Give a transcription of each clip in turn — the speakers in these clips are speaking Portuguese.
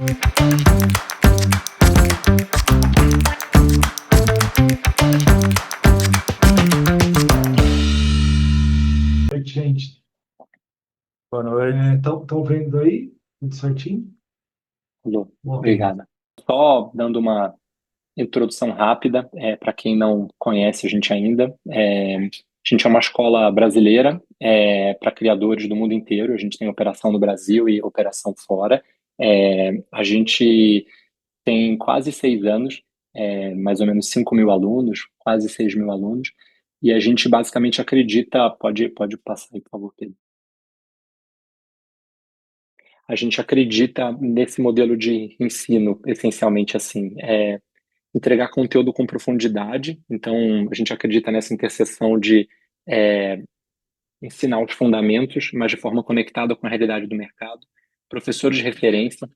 Oi, gente. Boa noite. Estão vendo aí? Tudo certinho? Lu. Boa, beleza. Obrigada. Só dando uma introdução rápida, para quem não conhece a gente ainda, a gente é uma escola brasileira para criadores do mundo inteiro. A gente tem operação no Brasil e operação fora. A gente tem quase 6 anos, mais ou menos 5.000 alunos, quase 6.000 alunos, e a gente basicamente acredita, pode passar aí, por favor, Pedro. A gente acredita nesse modelo de ensino, essencialmente assim, entregar conteúdo com profundidade. Então, a gente acredita nessa interseção de é, ensinar os fundamentos, mas de forma conectada com a realidade do mercado. Professores de referência,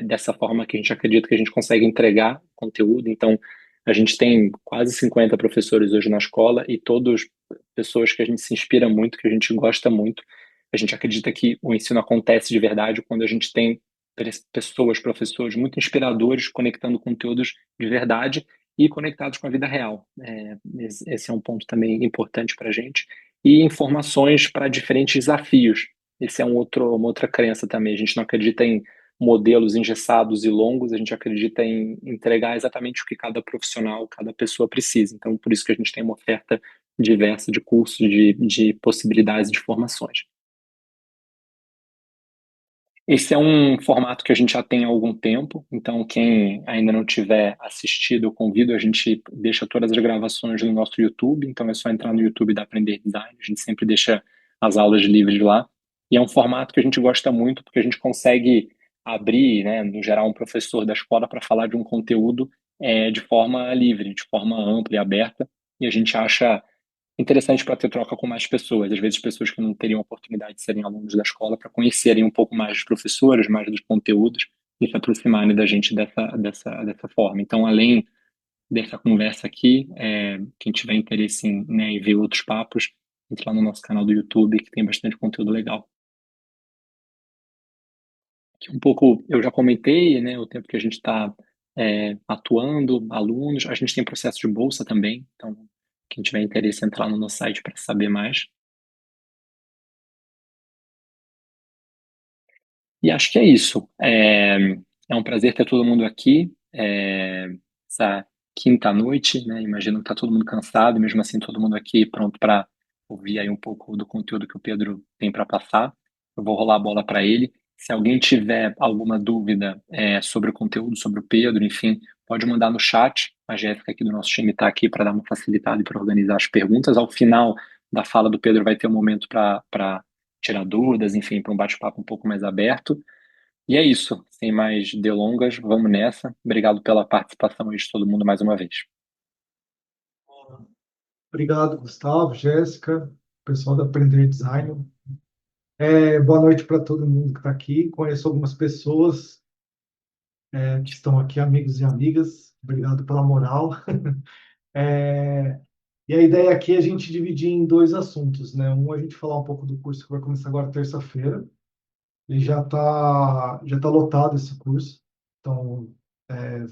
dessa forma que a gente acredita que a gente consegue entregar conteúdo. Então, a gente tem quase 50 professores hoje na escola e todos pessoas que a gente se inspira muito, que a gente gosta muito. A gente acredita que o ensino acontece de verdade quando a gente tem pessoas, professores muito inspiradores, conectando conteúdos de verdade e conectados com a vida real. Esse é um ponto também importante para a gente e informações para diferentes desafios. Esse é uma outra crença também. A gente não acredita em modelos engessados e longos, a gente acredita em entregar exatamente o que cada profissional, cada pessoa precisa. Então, por isso que a gente tem uma oferta diversa de cursos, de possibilidades de formações. Esse é um formato que a gente já tem há algum tempo, então quem ainda não tiver assistido, eu convido, a gente deixa todas as gravações no nosso YouTube, então é só entrar no YouTube da Aprender Design, a gente sempre deixa as aulas livres lá. E é um formato que a gente gosta muito, porque a gente consegue abrir, né, no geral, um professor da escola para falar de um conteúdo de forma livre, de forma ampla e aberta, e a gente acha interessante para ter troca com mais pessoas, às vezes pessoas que não teriam oportunidade de serem alunos da escola para conhecerem um pouco mais dos professores, mais dos conteúdos e se aproximarem da gente dessa forma. Então, além dessa conversa aqui, quem tiver interesse em, né, em ver outros papos, entre lá no nosso canal do YouTube, que tem bastante conteúdo legal. Aqui um pouco, eu já comentei, né, o tempo que a gente está atuando, alunos, a gente tem processo de bolsa também, então quem tiver interesse, entrar no nosso site para saber mais. E acho que é isso. É um prazer ter todo mundo aqui. Essa quinta-noite, né? Imagino que está todo mundo cansado, e mesmo assim todo mundo aqui pronto para ouvir aí um pouco do conteúdo que o Pedro tem para passar. Eu vou rolar a bola para ele. Se alguém tiver alguma dúvida sobre o conteúdo, sobre o Pedro, enfim, pode mandar no chat. A Jéssica aqui do nosso time está aqui para dar uma facilitada e para organizar as perguntas. Ao final da fala do Pedro vai ter um momento para tirar dúvidas, enfim, para um bate-papo um pouco mais aberto. E é isso, sem mais delongas, vamos nessa. Obrigado pela participação aí de todo mundo mais uma vez. Obrigado, Gustavo, Jéssica, pessoal da Aprender Design. Boa noite para todo mundo que está aqui. Conheço algumas pessoas que estão aqui, amigos e amigas. Obrigado pela moral. É, e a ideia aqui é a gente dividir em dois assuntos, né? Um, a gente falar um pouco do curso que vai começar agora terça-feira. Ele já tá lotado esse curso. Então,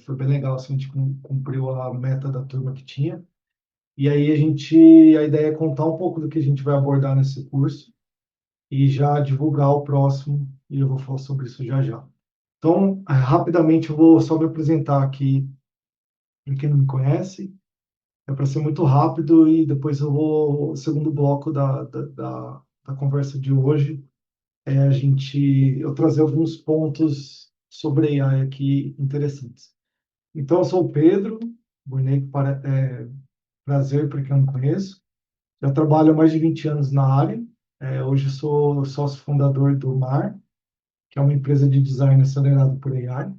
foi bem legal, assim, a gente cumpriu a meta da turma que tinha. E aí a ideia é contar um pouco do que a gente vai abordar nesse curso e já divulgar o próximo, e eu vou falar sobre isso já já. Então, rapidamente eu vou só me apresentar aqui para quem não me conhece. É para ser muito rápido e depois o segundo bloco da conversa de hoje eu trazer alguns pontos sobre AI aqui interessantes. Então, eu sou o Pedro Burnet, prazer para quem eu não conheço. Já trabalho há mais de 20 anos na área. Hoje sou sócio fundador do MAR, que é uma empresa de design acelerado por AI.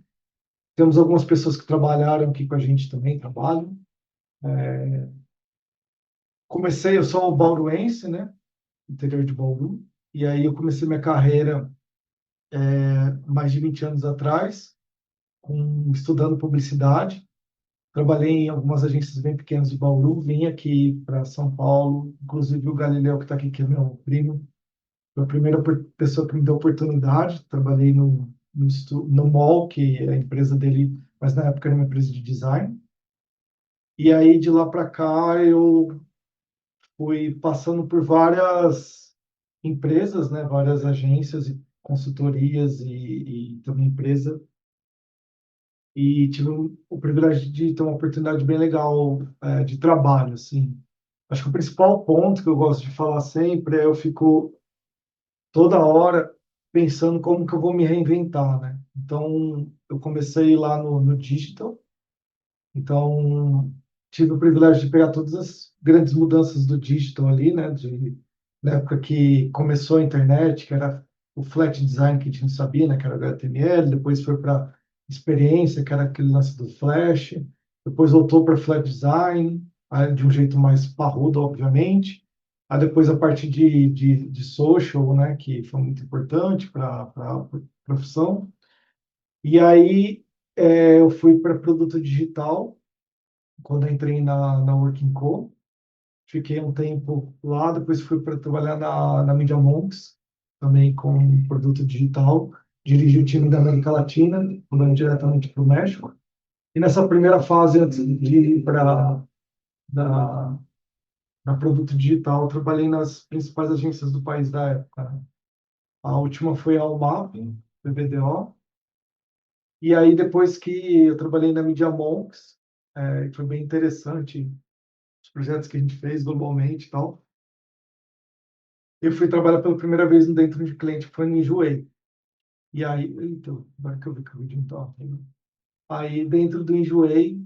Temos algumas pessoas que trabalharam aqui com a gente também, trabalham. Eu sou bauruense, né? Interior de Bauru. E aí eu comecei minha carreira mais de 20 anos atrás, estudando publicidade. Trabalhei em algumas agências bem pequenas de Bauru, vim aqui para São Paulo, inclusive o Galileu, que está aqui, que é meu primo, foi a primeira pessoa que me deu oportunidade. Trabalhei no Mall, que é a empresa dele, mas na época era uma empresa de design. E aí de lá para cá eu fui passando por várias empresas, né, várias agências e consultorias e também empresa, e tive o privilégio de ter uma oportunidade bem legal de trabalho, assim. Acho que o principal ponto que eu gosto de falar sempre é eu fico toda hora pensando como que eu vou me reinventar, né? Então, eu comecei lá no digital, então, tive o privilégio de pegar todas as grandes mudanças do digital ali, né? Na época que começou a internet, que era o flat design que a gente não sabia, né? Que era HTML, depois foi para experiência, que era aquele lance do Flash, depois voltou para flat design, aí de um jeito mais parrudo, obviamente. Aí depois a parte de social, né? Que foi muito importante para a profissão. E aí eu fui para produto digital, quando eu entrei na Working Co. Fiquei um tempo lá, depois fui para trabalhar na Media Monks, também com produto digital. Dirigi o time da América Latina, mudando diretamente para o México. E nessa primeira fase, antes de ir para da, da produto digital, trabalhei nas principais agências do país da época, né? A última foi a UMAP, BBDO. E aí, depois que eu trabalhei na Media Monks, foi bem interessante os projetos que a gente fez globalmente e tal. Eu fui trabalhar pela primeira vez dentro de cliente, que foi no Enjoei. E aí, então, agora que eu vi que o vídeo não tá, né? Aí, dentro do Enjoei,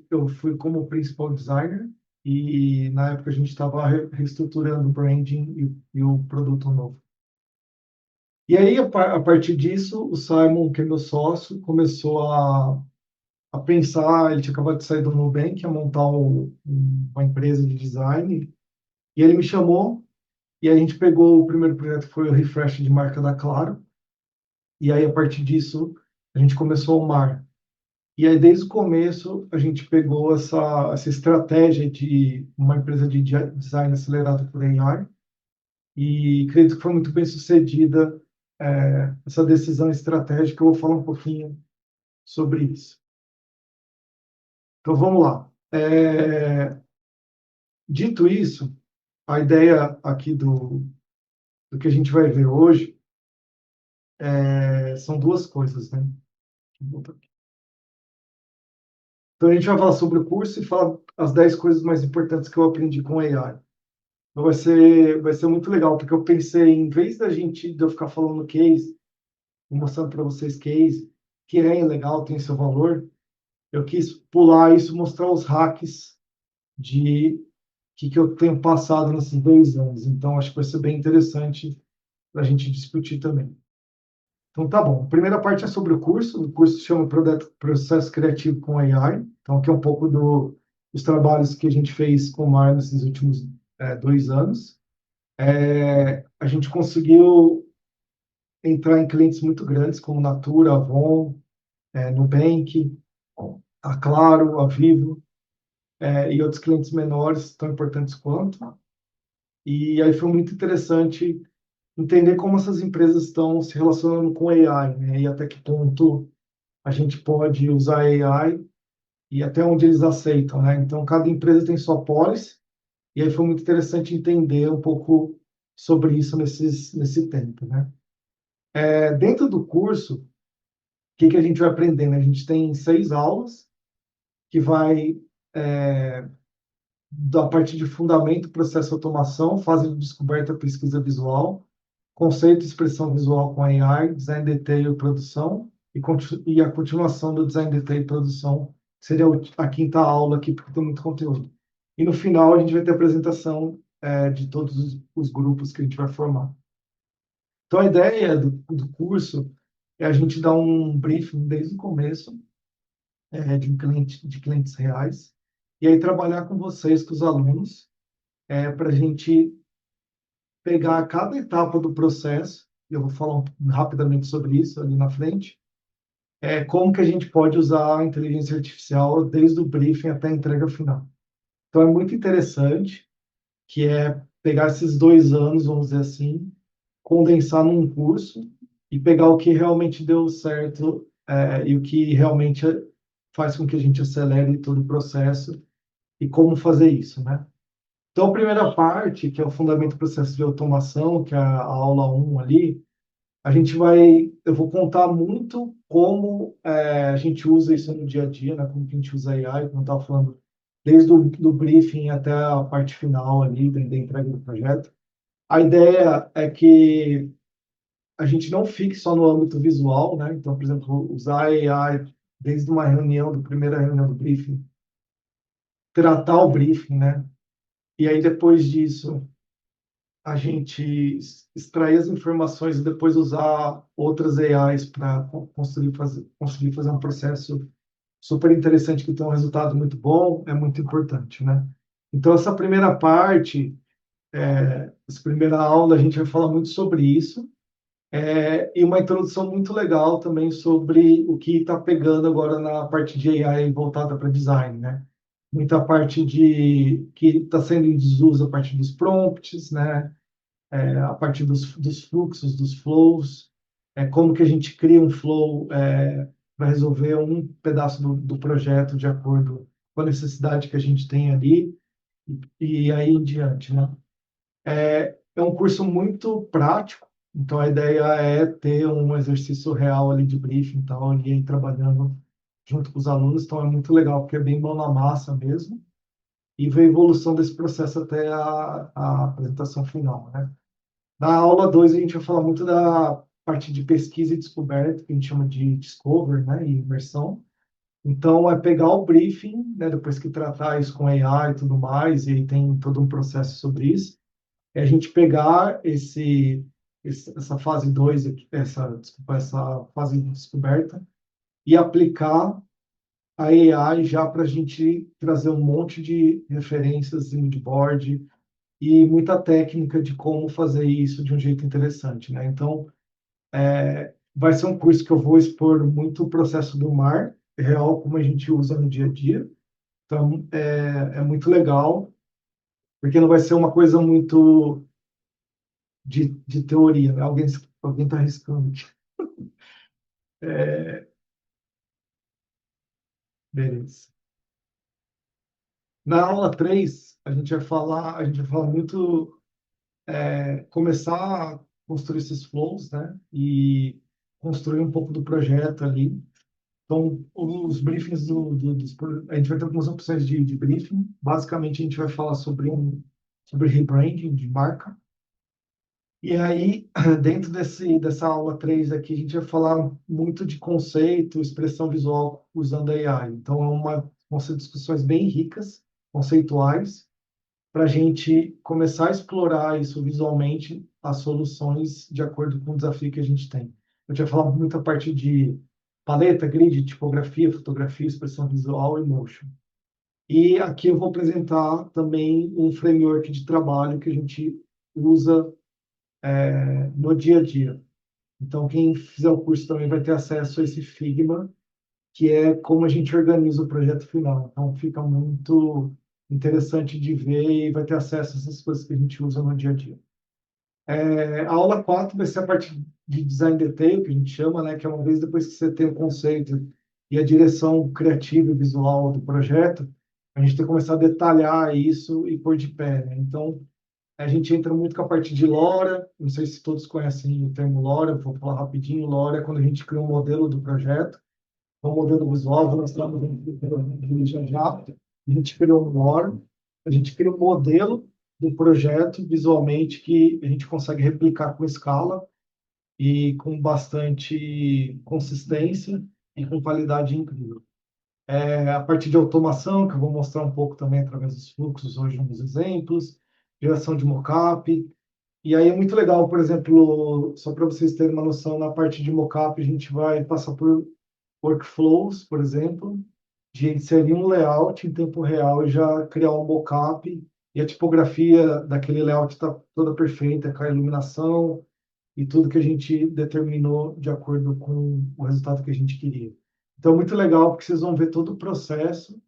eu fui como principal designer e na época a gente estava reestruturando o branding e o produto novo. E aí, a partir disso, o Simon, que é meu sócio, começou a pensar, ele tinha acabado de sair do Nubank, a montar uma empresa de design, e ele me chamou. E a gente pegou o primeiro projeto, que foi o refresh de marca da Claro. E aí, a partir disso, a gente começou o MAR. E aí, desde o começo, a gente pegou essa estratégia de uma empresa de design acelerado por AI. E acredito que foi muito bem sucedida essa decisão estratégica. Eu vou falar um pouquinho sobre isso. Então, vamos lá. Dito isso, a ideia aqui do que a gente vai ver hoje são duas coisas, né? Então, a gente vai falar sobre o curso e falar as 10 coisas mais importantes que eu aprendi com AI. Então, vai ser muito legal, porque eu pensei, em vez de eu ficar falando case, mostrando para vocês case, que é legal, tem seu valor, eu quis pular isso, mostrar os hacks de que eu tenho passado nesses 2 anos. Então, acho que vai ser bem interessante para a gente discutir também. Então, tá bom. A primeira parte é sobre o curso. O curso se chama Processo Criativo com AI. Então, aqui é um pouco dos trabalhos que a gente fez com o Mar nesses últimos 2 anos. A gente conseguiu entrar em clientes muito grandes, como Natura, Avon, Nubank, a Claro, a Vivo, e outros clientes menores, tão importantes quanto. E aí foi muito interessante entender como essas empresas estão se relacionando com AI, né? E até que ponto a gente pode usar AI e até onde eles aceitam, né? Então, cada empresa tem sua policy, e aí foi muito interessante entender um pouco sobre isso nesse tempo, né? Dentro do curso, o que a gente vai aprender, né? A gente tem 6 aulas, que vai da parte de fundamento, processo automação, fase de descoberta, pesquisa visual, conceito e expressão visual com AI, design detail e produção, e a continuação do design detail e produção seria a quinta aula aqui, porque tem muito conteúdo. E no final a gente vai ter a apresentação de todos os grupos que a gente vai formar. Então a ideia do curso é a gente dar um briefing desde o começo de clientes reais, e aí trabalhar com vocês, com os alunos, para a gente pegar cada etapa do processo, e eu vou falar rapidamente sobre isso ali na frente, como que a gente pode usar a inteligência artificial desde o briefing até a entrega final. Então, é muito interessante, que é pegar esses 2 anos, vamos dizer assim, condensar num curso e pegar o que realmente deu certo e o que realmente faz com que a gente acelere todo o processo e como fazer isso, né? Então, a primeira parte, que é o fundamento do processo de automação, que é a aula um ali, eu vou contar muito como a gente usa isso no dia a dia, né? Como que a gente usa a AI, como eu estava falando, desde o do briefing até a parte final ali, da entrega do projeto. A ideia é que a gente não fique só no âmbito visual, né? Então, por exemplo, usar a AI desde uma reunião, da primeira reunião do briefing, tratar o briefing, né? E aí, depois disso, a gente extrair as informações e depois usar outras AIs para conseguir fazer um processo super interessante que tem um resultado muito bom, é muito importante, né? Então, essa primeira parte, essa primeira aula, a gente vai falar muito sobre isso, e uma introdução muito legal também sobre o que está pegando agora na parte de AI voltada para design, né? Muita parte de que está sendo em desuso a partir dos prompts, né? A partir dos fluxos, dos flows, como que a gente cria um flow para resolver um pedaço do projeto de acordo com a necessidade que a gente tem ali e aí em diante, né? É um curso muito prático, então a ideia é ter um exercício real ali de briefing e tal, e aí trabalhando junto com os alunos, então é muito legal, porque é bem mão na massa mesmo, e ver a evolução desse processo até a apresentação final, né? Na aula 2 a gente vai falar muito da parte de pesquisa e descoberta, que a gente chama de discover, né, e imersão. Então, é pegar o briefing, né, depois que tratar isso com AI e tudo mais, e aí tem todo um processo sobre isso, é a gente pegar essa fase 2 desculpa, essa fase de descoberta, e aplicar a AI já para a gente trazer um monte de referências em moodboard, e muita técnica de como fazer isso de um jeito interessante, né? Então, vai ser um curso que eu vou expor muito o processo do mar, real, como a gente usa no dia a dia. Então, é muito legal, porque não vai ser uma coisa muito de teoria, né? Alguém está arriscando aqui. Beleza. Na aula 3 a gente vai falar muito, começar a construir esses flows, né? E construir um pouco do projeto ali. Então, os briefings a gente vai ter algumas opções de briefing. Basicamente, a gente vai falar sobre rebranding de marca. E aí, dentro dessa aula 3 aqui, a gente vai falar muito de conceito, expressão visual usando a AI. Então, vão ser discussões bem ricas, conceituais, para a gente começar a explorar isso visualmente, as soluções de acordo com o desafio que a gente tem. Eu tinha falado muito a parte de paleta, grid, tipografia, fotografia, expressão visual e motion. E aqui eu vou apresentar também um framework de trabalho que a gente usa no dia a dia. Então, quem fizer o curso também vai ter acesso a esse Figma, que é como a gente organiza o projeto final. Então, fica muito interessante de ver e vai ter acesso a essas coisas que a gente usa no dia a dia. A aula 4 vai ser a parte de design detail, que a gente chama, né, que é uma vez depois que você tem o conceito e a direção criativa e visual do projeto, a gente tem que começar a detalhar isso e pôr de pé, né? Então, a gente entra muito com a parte de LoRa, não sei se todos conhecem o termo LoRa, vou falar rapidinho. LoRa é quando a gente cria um modelo do projeto, um modelo visual, vou mostrar no vídeo já já. A gente criou um LoRa, a gente cria um modelo do projeto visualmente que a gente consegue replicar com escala e com bastante consistência e com qualidade incrível. A partir de automação, que eu vou mostrar um pouco também através dos fluxos, hoje uns exemplos, geração de mockup. E aí é muito legal, por exemplo, só para vocês terem uma noção, na parte de mockup a gente vai passar por workflows, por exemplo, de inserir um layout em tempo real e já criar um mockup, e a tipografia daquele layout está toda perfeita, com a iluminação e tudo que a gente determinou de acordo com o resultado que a gente queria. Então, muito legal, porque vocês vão ver todo o processo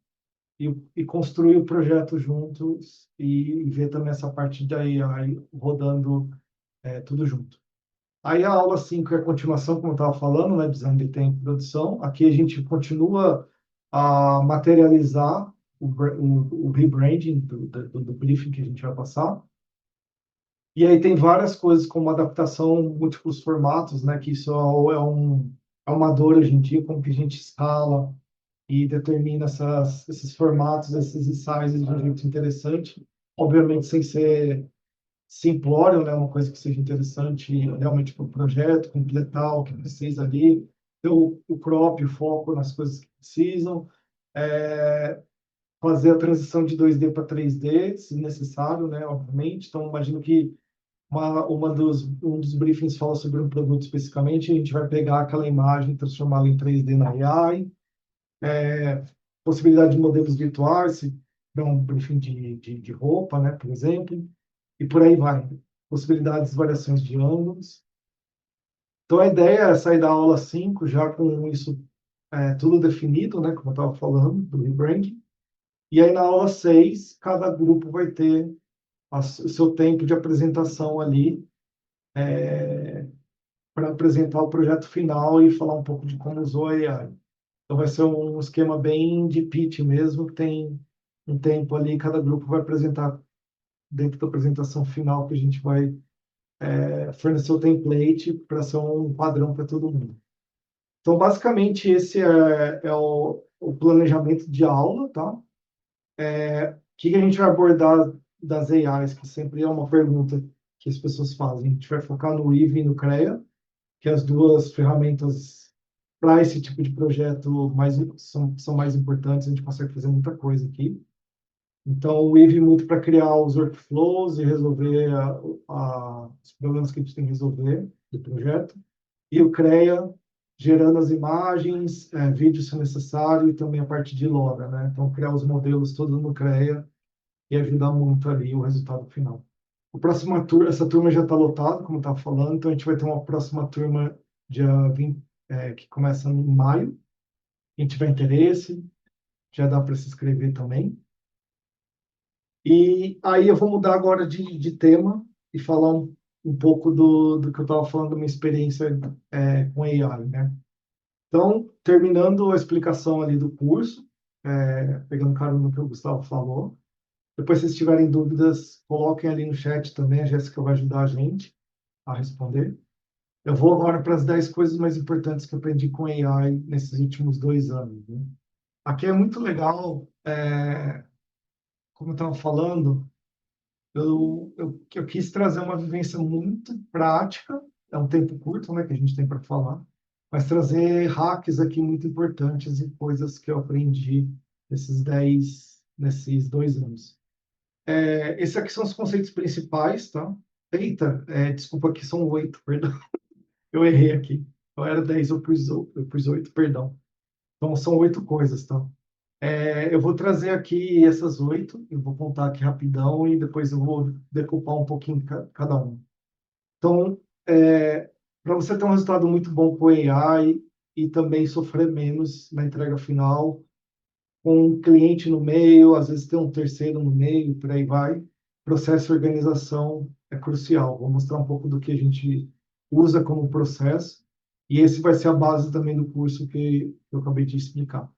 e construir o projeto juntos e ver também essa parte da AI rodando tudo junto. Aí a aula 5 é a continuação, como eu estava falando, né, design de tempo e produção. Aqui a gente continua a materializar o rebranding do briefing que a gente vai passar. E aí tem várias coisas como adaptação, múltiplos formatos, né, que isso é uma dor hoje em dia, como que a gente escala e determina esses formatos, esses sizes de um jeito interessante. Obviamente sem ser simplório, né? Uma coisa que seja interessante realmente para o projeto, completar o que precisa ali, ter o próprio foco nas coisas que precisam, é, fazer a transição de 2D para 3D, se necessário, né? Obviamente. Então, imagino que um dos briefings fala sobre um produto especificamente, a gente vai pegar aquela imagem e transformá-la em 3D na AI, possibilidade de modelos virtuais, se é um briefing de roupa, né, por exemplo, e por aí vai. Possibilidades de variações de ângulos. Então, a ideia é sair da aula 5 já com isso tudo definido, né, como eu estava falando, do rebranding. E aí, na aula 6 cada grupo vai ter o seu tempo de apresentação ali para apresentar o projeto final e falar um pouco de como usou a AI. Então, vai ser um esquema bem de pitch mesmo, que tem um tempo ali, cada grupo vai apresentar dentro da apresentação final que a gente vai fornecer o template para ser um padrão para todo mundo. Então, basicamente, esse é o planejamento de aula, tá? O que a gente vai abordar das AIs, que sempre é uma pergunta que as pessoas fazem. A gente vai focar no IVE e no CREA, que é as duas ferramentas para esse tipo de projeto são mais importantes, a gente consegue fazer muita coisa aqui. Então, o IVE muito para criar os workflows e resolver os problemas que a gente tem que resolver do projeto. E o CREA gerando as imagens, vídeos se necessário, e também a parte de LoRa, né? Então, criar os modelos todos no CREA e ajudar muito ali o resultado final. Essa turma já está lotada, como eu estava falando, então a gente vai ter uma próxima turma dia 20, que começa em maio. Quem tiver interesse, já dá para se inscrever também. E aí eu vou mudar agora de tema e falar um pouco do que eu estava falando da minha experiência com AI, né? Então, terminando a explicação ali do curso, pegando carona no que o Gustavo falou, depois, se vocês tiverem dúvidas, coloquem ali no chat também, a Jéssica vai ajudar a gente a responder. Eu vou agora para as 10 coisas mais importantes que eu aprendi com AI nesses últimos 2 anos, né? Aqui é muito legal, como eu estava falando, eu quis trazer uma vivência muito prática, é um tempo curto, né, que a gente tem para falar, mas trazer hacks aqui muito importantes e coisas que eu aprendi nesses 2 anos. Esses aqui são os conceitos principais, tá? Eita, desculpa, aqui são 8, perdão. Eu errei aqui. Eu era 10, eu pus 8, perdão. Então, são 8 coisas, tá? Eu vou trazer aqui essas 8, eu vou contar aqui rapidão e depois eu vou decupar um pouquinho cada um. Então, para você ter um resultado muito bom com o AI e também sofrer menos na entrega final, com um cliente no meio, às vezes tem um terceiro no meio, por aí vai. Processo e organização é crucial. Vou mostrar um pouco do que a gente usa como processo, e esse vai ser a base também do curso que eu acabei de explicar.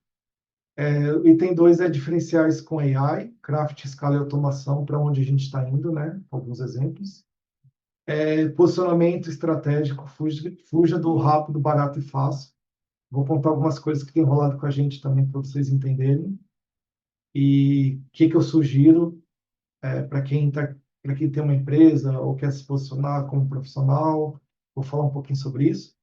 O item 2 é diferenciais com AI, craft, escala e automação, para onde a gente está indo, né? Alguns exemplos. Posicionamento estratégico, fuja do rápido, barato e fácil. Vou contar algumas coisas que tem rolado com a gente também para vocês entenderem. E o que eu sugiro para quem tem uma empresa ou quer se posicionar como profissional, vou falar um pouquinho sobre isso.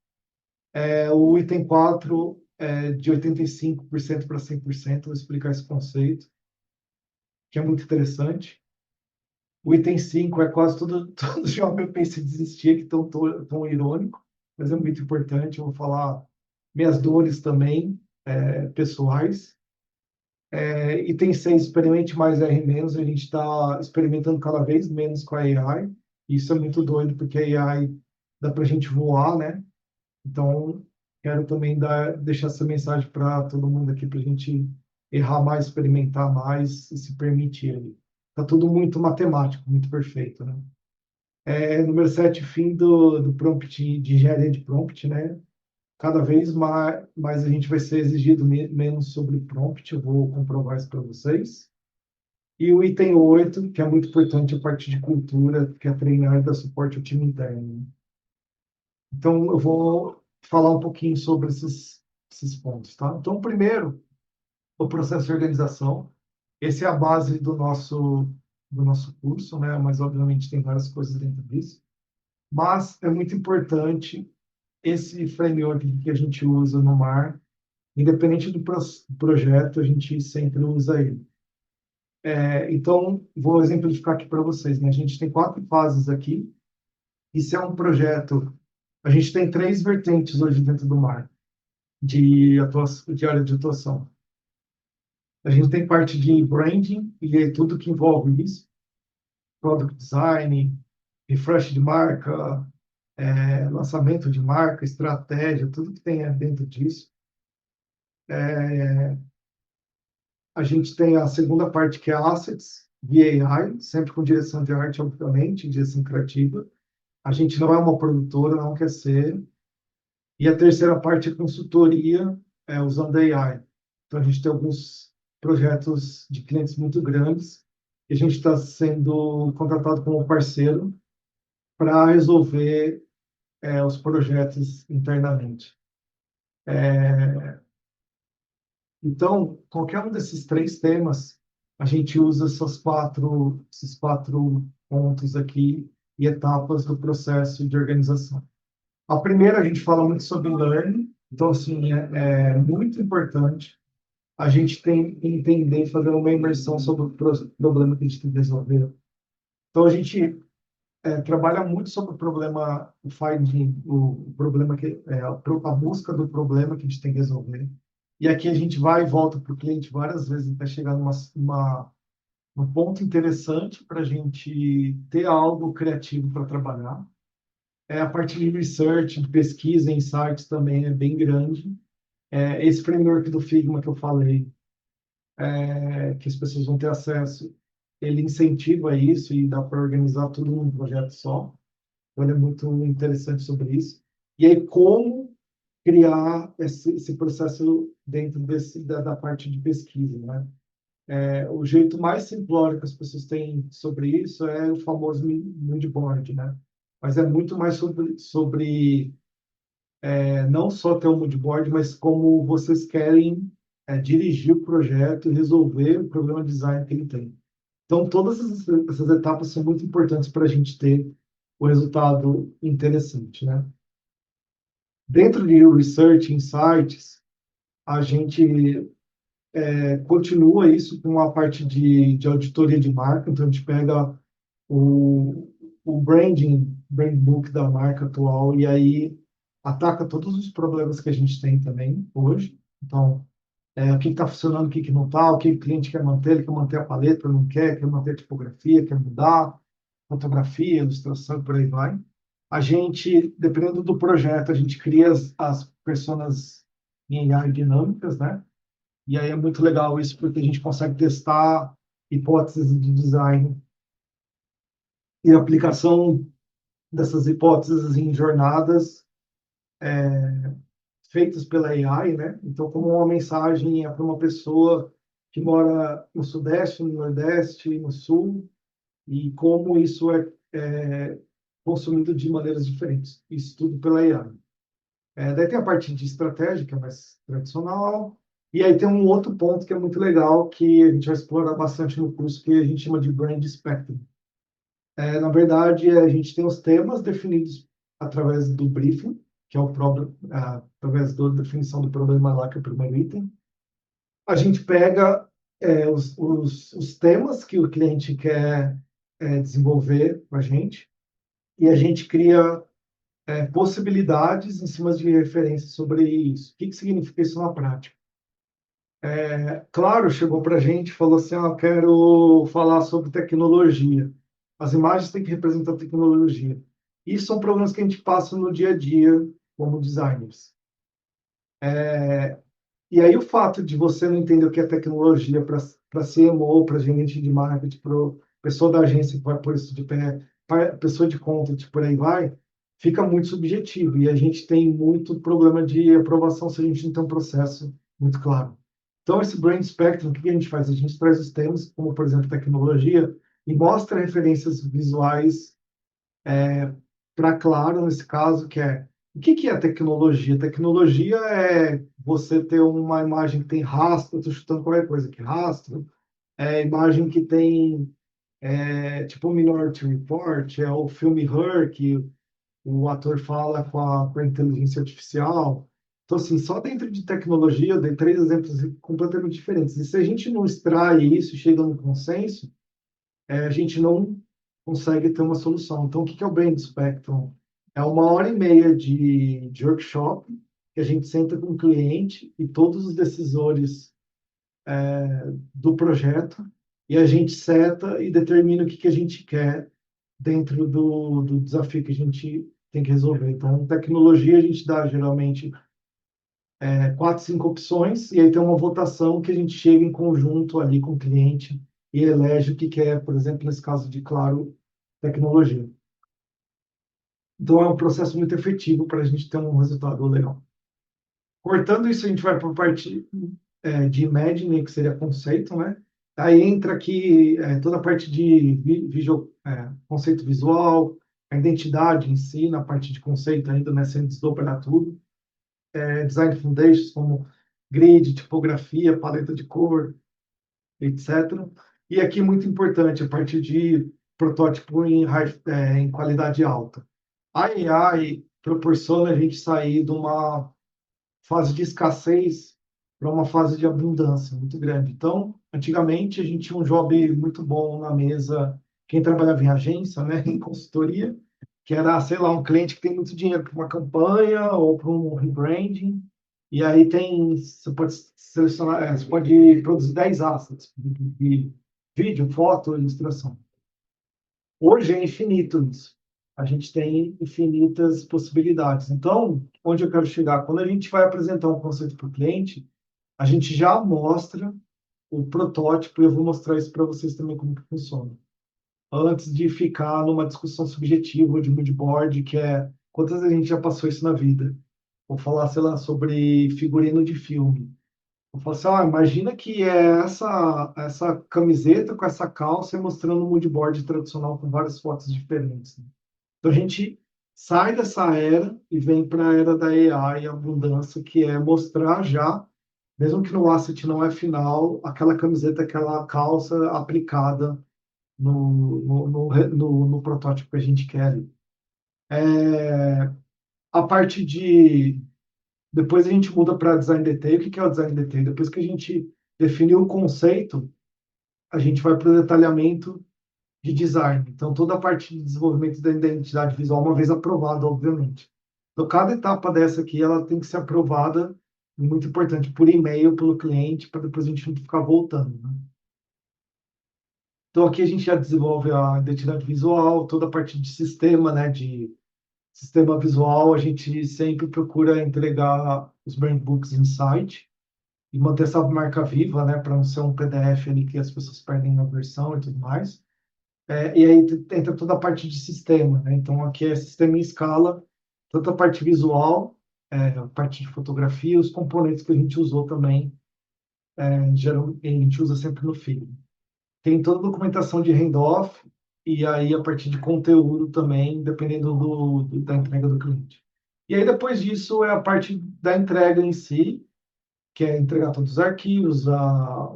O item 4 é de 85% para 100%, vou explicar esse conceito, que é muito interessante. O item 5 é quase todo jogo eu pensei em desistir, que tão irônico, mas é muito importante. Eu vou falar minhas dores também, pessoais. Item 6, experimente mais R menos. A gente está experimentando cada vez menos com a AI. Isso é muito doido, porque a AI dá para a gente voar, né? Então, quero também deixar essa mensagem para todo mundo aqui, para a gente errar mais, experimentar mais e se permitir ali. Está tudo muito matemático, muito perfeito, né? Número 7, fim do prompt, de engenharia de prompt, né? Cada vez mais a gente vai ser exigido menos sobre prompt, eu vou comprovar isso para vocês. E o item 8, que é muito importante, a parte de cultura, que é treinar e dar suporte ao time interno. Então, eu vou falar um pouquinho sobre esses pontos, tá? Então, primeiro, o processo de organização. Esse é a base do nosso curso, né? Mas, obviamente, tem várias coisas dentro disso. Mas é muito importante esse framework que a gente usa no mar, independente do projeto, a gente sempre usa ele. Então, vou exemplificar aqui para vocês, né? A gente tem 4 fases aqui. Isso é um projeto. A gente tem 3 vertentes hoje dentro do mar de área de atuação. A gente tem parte de branding e é tudo que envolve isso, product design, refresh de marca, lançamento de marca, estratégia, tudo que tem dentro disso. A gente tem a segunda parte que é assets, VAI, sempre com direção de arte, obviamente, direção criativa. A gente não é uma produtora, não quer ser. E a terceira parte é consultoria, usando AI. Então, a gente tem alguns projetos de clientes muito grandes e a gente está sendo contratado como parceiro para resolver os projetos internamente. Então, qualquer um desses 3 temas, a gente usa esses quatro pontos aqui e etapas do processo de organização. A primeira, a gente fala muito sobre learning, então, assim, é muito importante a gente tem que entender, fazer uma imersão sobre o problema que a gente tem que resolver. Então, a gente trabalha muito sobre o problema, o finding, o problema a busca do problema que a gente tem que resolver. E aqui a gente vai e volta para o cliente várias vezes até chegar num ponto interessante para a gente ter algo criativo para trabalhar. A parte de research, de pesquisa, insights também é bem grande. Esse framework do Figma que eu falei, que as pessoas vão ter acesso, ele incentiva isso e dá para organizar tudo num projeto só. Então, ele é muito interessante sobre isso. E aí, como criar esse processo dentro da parte de pesquisa, né? O jeito mais simplório que as pessoas têm sobre isso é o famoso moodboard, né? Mas é muito mais sobre não só ter um moodboard, mas como vocês querem dirigir o projeto e resolver o problema de design que ele tem. Então, todas essas etapas são muito importantes para a gente ter o resultado interessante, né? Dentro de Research Insights, a gente continua isso com a parte de auditoria de marca. Então, a gente pega o brand book da marca atual e aí ataca todos os problemas que a gente tem também hoje. Então, o que está funcionando, o que não está, o que o cliente quer manter, ele quer manter a paleta, não quer manter a tipografia, quer mudar, fotografia, ilustração e por aí vai. A gente, dependendo do projeto, a gente cria as personas em AI dinâmicas, né? E aí é muito legal isso, porque a gente consegue testar hipóteses de design e aplicação dessas hipóteses em jornadas feitas pela AI, né? Então, como uma mensagem é para uma pessoa que mora no Sudeste, no Nordeste, no Sul, e como isso é consumido de maneiras diferentes. Isso tudo pela AI. Daí tem a parte de estratégia, que é mais tradicional, e aí tem um outro ponto que é muito legal, que a gente vai explorar bastante no curso, que a gente chama de Brand Spectrum. Na verdade, a gente tem os temas definidos através do briefing, que é através da definição do problema lá, que é o primeiro item. A gente pega os temas que o cliente quer desenvolver com a gente, e a gente cria possibilidades em cima de referências sobre isso. O que significa isso na prática? Claro, chegou para a gente e falou assim, quero falar sobre tecnologia. As imagens têm que representar tecnologia. Isso são problemas que a gente passa no dia a dia como designers. E aí o fato de você não entender o que é tecnologia para CMO, para gerente de marketing, para pessoa da agência que vai pôr isso de pé, pessoa de content, por aí vai, fica muito subjetivo. E a gente tem muito problema de aprovação se a gente não tem um processo muito claro. Então, esse Brain Spectrum, o que a gente faz? A gente traz os temas, como, por exemplo, tecnologia, e mostra referências visuais para claro, nesse caso, que é o que é tecnologia? Tecnologia é você ter uma imagem que tem rastro, estou chutando qualquer coisa aqui, rastro, é imagem que tem tipo o Minority Report, é o filme Her, que o ator fala com a inteligência artificial. Então, assim, só dentro de tecnologia, eu dei três exemplos completamente diferentes. E se a gente não extrai isso e chega no consenso, a gente não consegue ter uma solução. Então, o que é o Brain Spectrum? É 1 hora e meia de workshop, que a gente senta com o cliente e todos os decisores do projeto, e a gente seta e determina o que a gente quer dentro do desafio que a gente tem que resolver. Então, tecnologia, a gente dá geralmente quatro, cinco opções, e aí tem uma votação que a gente chega em conjunto ali com o cliente e elege o que quer, por exemplo, nesse caso de, claro, tecnologia. Então, é um processo muito efetivo para a gente ter um resultado legal. Cortando isso, a gente vai para a parte de Imagine, que seria conceito, né? Aí entra aqui toda a parte de conceito visual, a identidade em si, na parte de conceito ainda, né, sem desdobrar tudo. Design foundations, como grid, tipografia, paleta de cor, etc. E aqui, muito importante, a parte de protótipo em qualidade alta. A AI proporciona a gente sair de uma fase de escassez para uma fase de abundância muito grande. Então, antigamente, a gente tinha um job muito bom na mesa, quem trabalhava em agência, né, em consultoria, que era, sei lá, um cliente que tem muito dinheiro para uma campanha ou para um rebranding, e aí você pode selecionar, você pode produzir 10 assets de vídeo, foto, ilustração. Hoje é infinito isso. A gente tem infinitas possibilidades. Então, onde eu quero chegar? Quando a gente vai apresentar um conceito para o cliente, a gente já mostra o protótipo, e eu vou mostrar isso para vocês também como que funciona. Antes de ficar numa discussão subjetiva de mood board, que é quantas vezes a gente já passou isso na vida? Vou falar, sei lá, sobre figurino de filme. Eu falo assim, imagina que é essa camiseta com essa calça e mostrando um mood board tradicional com várias fotos diferentes, né? Então a gente sai dessa era e vem para a era da AI, a abundância, que é mostrar já, mesmo que no asset não é final, aquela camiseta, aquela calça aplicada no protótipo que a gente quer. A parte de. Depois a gente muda para design detail. O que é o design detail? Depois que a gente definiu o conceito, a gente vai para o detalhamento de design. Então, toda a parte de desenvolvimento da identidade visual, uma vez aprovada, obviamente. Então, cada etapa dessa aqui, ela tem que ser aprovada, muito importante, por e-mail, pelo cliente, para depois a gente não ficar voltando, né? Então, aqui a gente já desenvolve a identidade visual, toda a parte de sistema, né, de sistema visual, a gente sempre procura entregar os brand books em site e manter essa marca viva, né, para não ser um PDF ali que as pessoas perdem na versão e tudo mais. E aí entra toda a parte de sistema, né? Então aqui é sistema em escala, tanto a parte visual, a parte de fotografia, os componentes que a gente usou também, a gente usa sempre no filme. Tem toda a documentação de handoff e aí a parte de conteúdo também, dependendo da entrega do cliente. E aí depois disso é a parte da entrega em si, que é entregar todos os arquivos,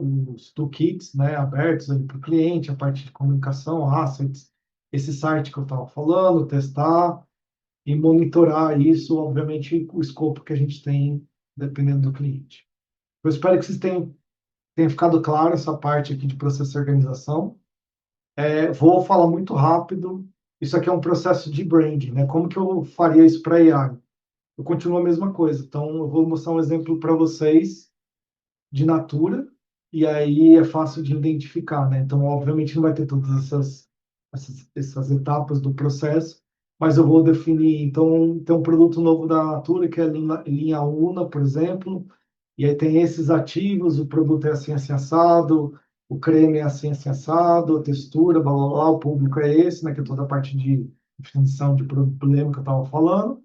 os toolkits, né, abertos para o cliente, a parte de comunicação, assets, esse site que eu estava falando, testar e monitorar isso, obviamente, o escopo que a gente tem, dependendo do cliente. Eu espero que vocês tenham ficado claro essa parte aqui de processo de organização. Vou falar muito rápido. Isso aqui é um processo de branding, né? Como que eu faria isso para AI? Eu continuo a mesma coisa. Então, eu vou mostrar um exemplo para vocês de Natura, e aí é fácil de identificar, né? Então, obviamente, não vai ter todas essas etapas do processo, mas eu vou definir. Então, tem um produto novo da Natura, que é a linha Una, por exemplo, e aí tem esses ativos, o produto é assim, assim assado, o creme é assim assado, a textura, blá, blá, blá, o público é esse, né, que é toda a parte de definição de problema que eu estava falando.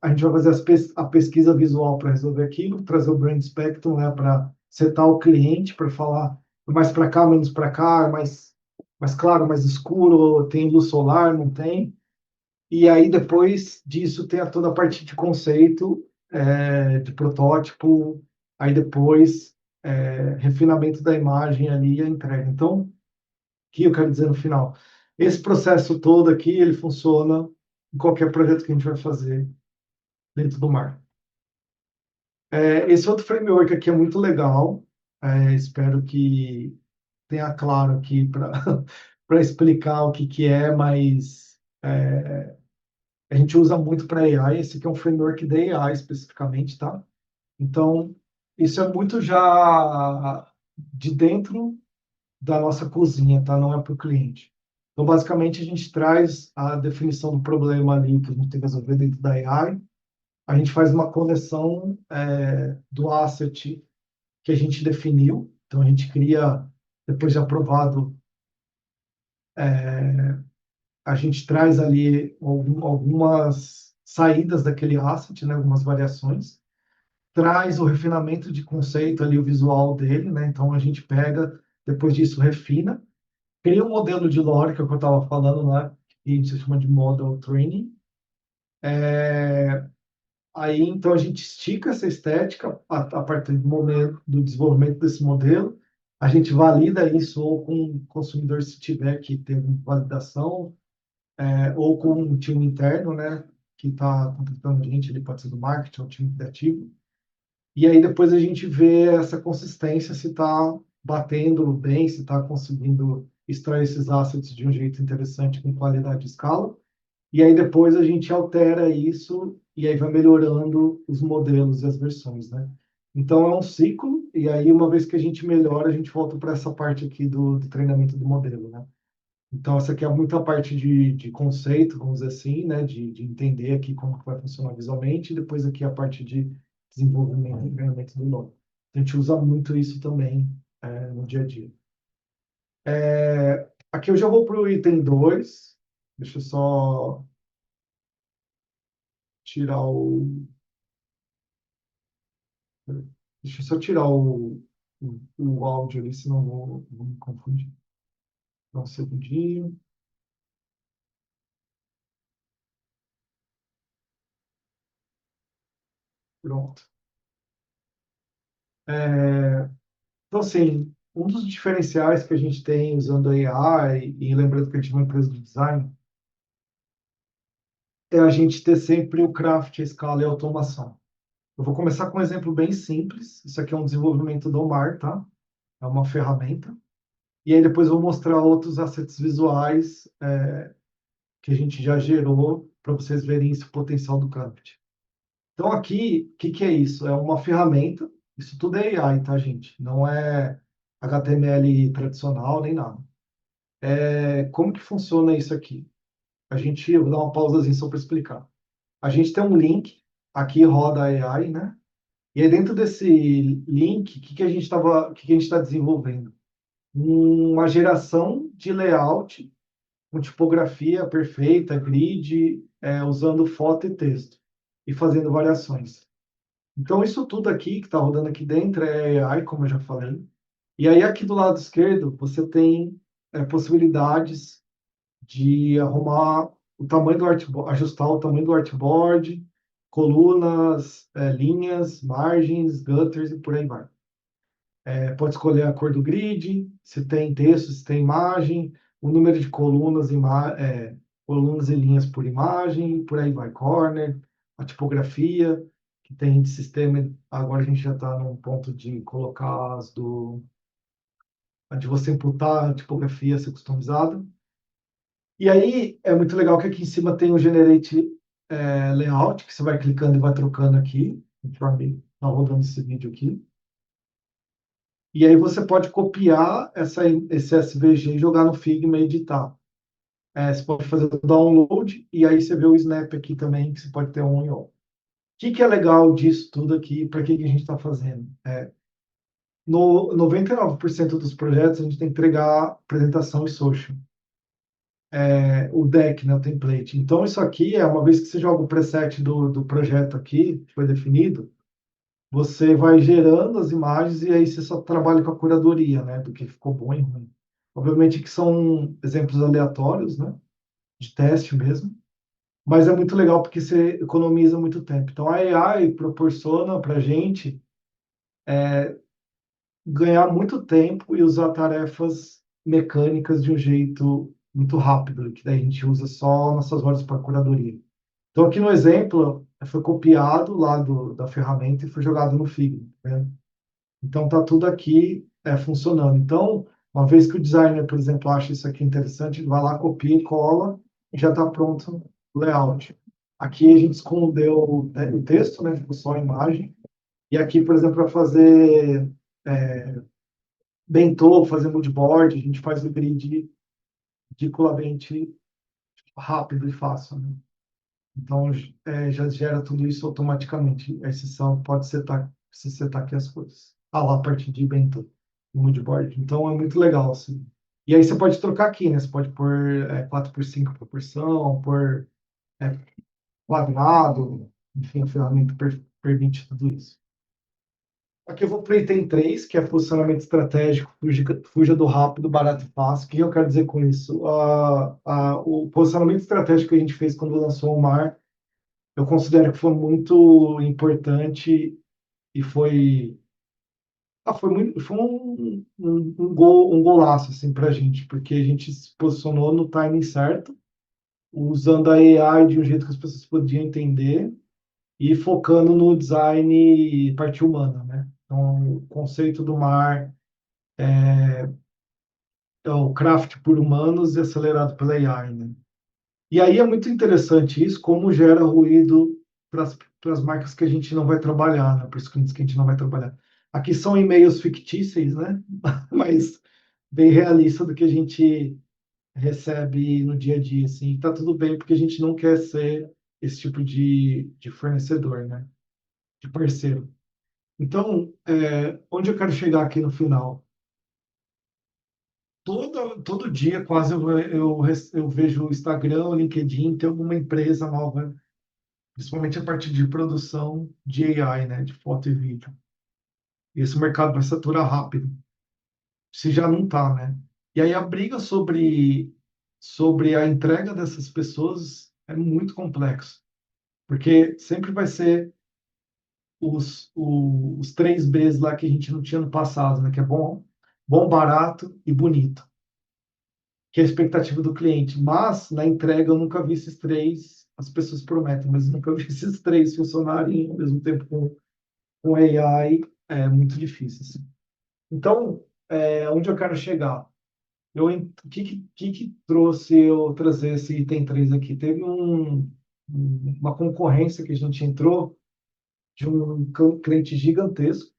A gente vai fazer a pesquisa visual para resolver aquilo, trazer o brand spectrum, né, para setar o cliente, para falar mais para cá, menos para cá, mais claro, mais escuro, tem luz solar, não tem. E aí, depois disso, tem toda a parte de conceito, de protótipo, aí depois, refinamento da imagem ali e a entrega. Então, o que eu quero dizer no final? Esse processo todo aqui, ele funciona em qualquer projeto que a gente vai fazer dentro do mar. Esse outro framework aqui é muito legal. Espero que tenha claro aqui para para explicar o que que é, mas a gente usa muito para AI. Esse aqui é um framework de AI especificamente, tá? Então, isso é muito já de dentro da nossa cozinha, tá? Não é para o cliente. Então, basicamente, a gente traz a definição do problema ali que a gente tem que resolver dentro da AI. A gente faz uma coleção do asset que a gente definiu. Então, a gente cria, depois de aprovado, a gente traz ali algumas saídas daquele asset, né? Algumas variações. Traz o refinamento de conceito ali, o visual dele, né? Então, a gente pega, depois disso, refina. Cria um modelo de lore, que é o que eu estava falando, né? Que a gente chama de model training. Aí, então, a gente estica essa estética a partir do momento do desenvolvimento desse modelo. A gente valida isso ou com o consumidor, se tiver que ter uma validação, ou com um time interno, né? Que está contratando a gente, ele pode ser do marketing ou time criativo. E aí depois a gente vê essa consistência, se está batendo bem, se está conseguindo extrair esses assets de um jeito interessante, com qualidade de escala. E aí depois a gente altera isso e aí vai melhorando os modelos e as versões, né? Então é um ciclo, e aí uma vez que a gente melhora, a gente volta para essa parte aqui do treinamento do modelo, né? Então essa aqui é muita parte de conceito, vamos dizer assim, né? De entender aqui como que vai funcionar visualmente, e depois aqui a parte de desenvolvimento e treinamento do nome. A gente usa muito isso também no dia a dia. Aqui eu já vou para o item 2. Deixa eu só tirar o Deixa eu só tirar o áudio ali, senão vou me confundir. Dá um segundinho. Pronto. Então, assim, um dos diferenciais que a gente tem usando a AI, e lembrando que a gente é uma empresa de design, é a gente ter sempre o craft, a escala e a automação. Eu vou começar com um exemplo bem simples. Isso aqui é um desenvolvimento do Mar, tá? É uma ferramenta. E aí depois eu vou mostrar outros assets visuais que a gente já gerou para vocês verem esse potencial do craft. Então, aqui, o que que é isso? É uma ferramenta, isso tudo é AI, tá, gente? Não é HTML tradicional nem nada. Como que funciona isso aqui? Eu vou dar uma pausazinha só para explicar. A gente tem um link, aqui roda a AI, né? E aí dentro desse link, o que que a gente está desenvolvendo? Uma geração de layout com tipografia perfeita, grid, usando foto e texto, e fazendo variações. Então, isso tudo aqui que está rodando aqui dentro é AI, como eu já falei. E aí, aqui do lado esquerdo, você tem possibilidades de arrumar o tamanho do artboard, ajustar o tamanho do artboard, colunas, linhas, margens, gutters e por aí vai. Pode escolher a cor do grid, se tem texto, se tem imagem, o número de colunas e linhas por imagem, por aí vai. Corner, a tipografia, que tem de sistema. Agora a gente já está num ponto de colocar de você imputar a tipografia ser customizada. E aí é muito legal que aqui em cima tem o Generate Layout, que você vai clicando e vai trocando aqui, conforme está rodando esse vídeo aqui. E aí você pode copiar esse SVG e jogar no Figma e editar. Você pode fazer o download e aí você vê o snap aqui também, que você pode ter on e off. O que que é legal disso tudo aqui? Para que que a gente está fazendo? No 99% dos projetos, a gente tem que entregar apresentação e social. O deck, né, o template. Então, isso aqui é uma vez que você joga o preset do projeto aqui, que foi definido, você vai gerando as imagens e aí você só trabalha com a curadoria, né, do que ficou bom e ruim. Obviamente que são exemplos aleatórios, né, de teste mesmo, mas é muito legal porque você economiza muito tempo. Então, a AI proporciona para a gente ganhar muito tempo e usar tarefas mecânicas de um jeito muito rápido, que daí a gente usa só nossas horas para curadoria. Então, aqui no exemplo, foi copiado lá da ferramenta e foi jogado no Figma, né? Então, tá tudo aqui funcionando. Então, uma vez que o designer, por exemplo, acha isso aqui interessante, ele vai lá, copia e cola e já está pronto o layout. Aqui a gente escondeu o texto, né? Ficou só a imagem. E aqui, por exemplo, para fazer bentô, fazer mood board, a gente faz o grid ridiculamente rápido e fácil, né? Então, já gera tudo isso automaticamente. A exceção pode setar, se setar aqui as coisas. Ah, lá a partir de bentô, no mood board. Então, é muito legal, assim. E aí você pode trocar aqui, né? Você pode pôr 4x5 proporção, pôr é, quadrado, enfim, a ferramenta permite tudo isso. Aqui eu vou para o item 3, que é posicionamento estratégico, fuja do rápido, barato e fácil. O que eu quero dizer com isso? O posicionamento estratégico que a gente fez quando lançou o Mar, eu considero que foi muito importante e foi um golaço assim, para a gente, porque a gente se posicionou no timing certo, usando a AI de um jeito que as pessoas podiam entender e focando no design parte humana, né? Então, o conceito do Mar é o craft por humanos e acelerado pela AI, né? E aí é muito interessante isso, como gera ruído para as marcas que a gente não vai trabalhar, né? Para os clientes que a gente não vai trabalhar. Aqui são e-mails fictícios, né? Mas bem realista do que a gente recebe no dia a dia, assim. E tá tudo bem, porque a gente não quer ser esse tipo de fornecedor, né? De parceiro. Então, onde eu quero chegar aqui no final? Todo dia, quase, eu vejo o Instagram, o LinkedIn, tem alguma empresa nova, principalmente a partir de produção de AI, né, de foto e vídeo. E esse mercado vai saturar rápido, se já não está, né? E aí a briga sobre a entrega dessas pessoas é muito complexo, porque sempre vai ser os 3 Bs lá que a gente não tinha no passado, né, que é bom, barato e bonito, que é a expectativa do cliente. Mas na entrega eu nunca vi esses três, as pessoas prometem, mas eu nunca vi esses três funcionarem ao mesmo tempo com AI, é muito difícil, assim. Então, onde eu quero chegar? O que trouxe eu trazer esse item 3 aqui? Teve uma concorrência que a gente entrou de um cliente gigantesco,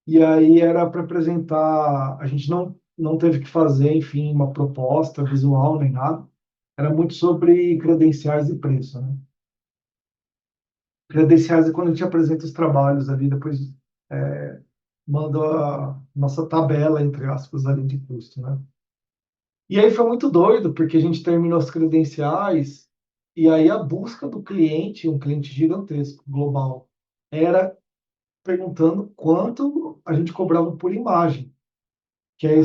e aí era para apresentar, a gente não teve que fazer, enfim, uma proposta visual nem nada, era muito sobre credenciais e preço, né? Credenciais é quando a gente apresenta os trabalhos ali, depois manda a nossa tabela, entre aspas, ali de custo, né? E aí foi muito doido, porque a gente terminou as credenciais, e aí a busca do cliente, um cliente gigantesco, global, era perguntando quanto a gente cobrava por imagem, que é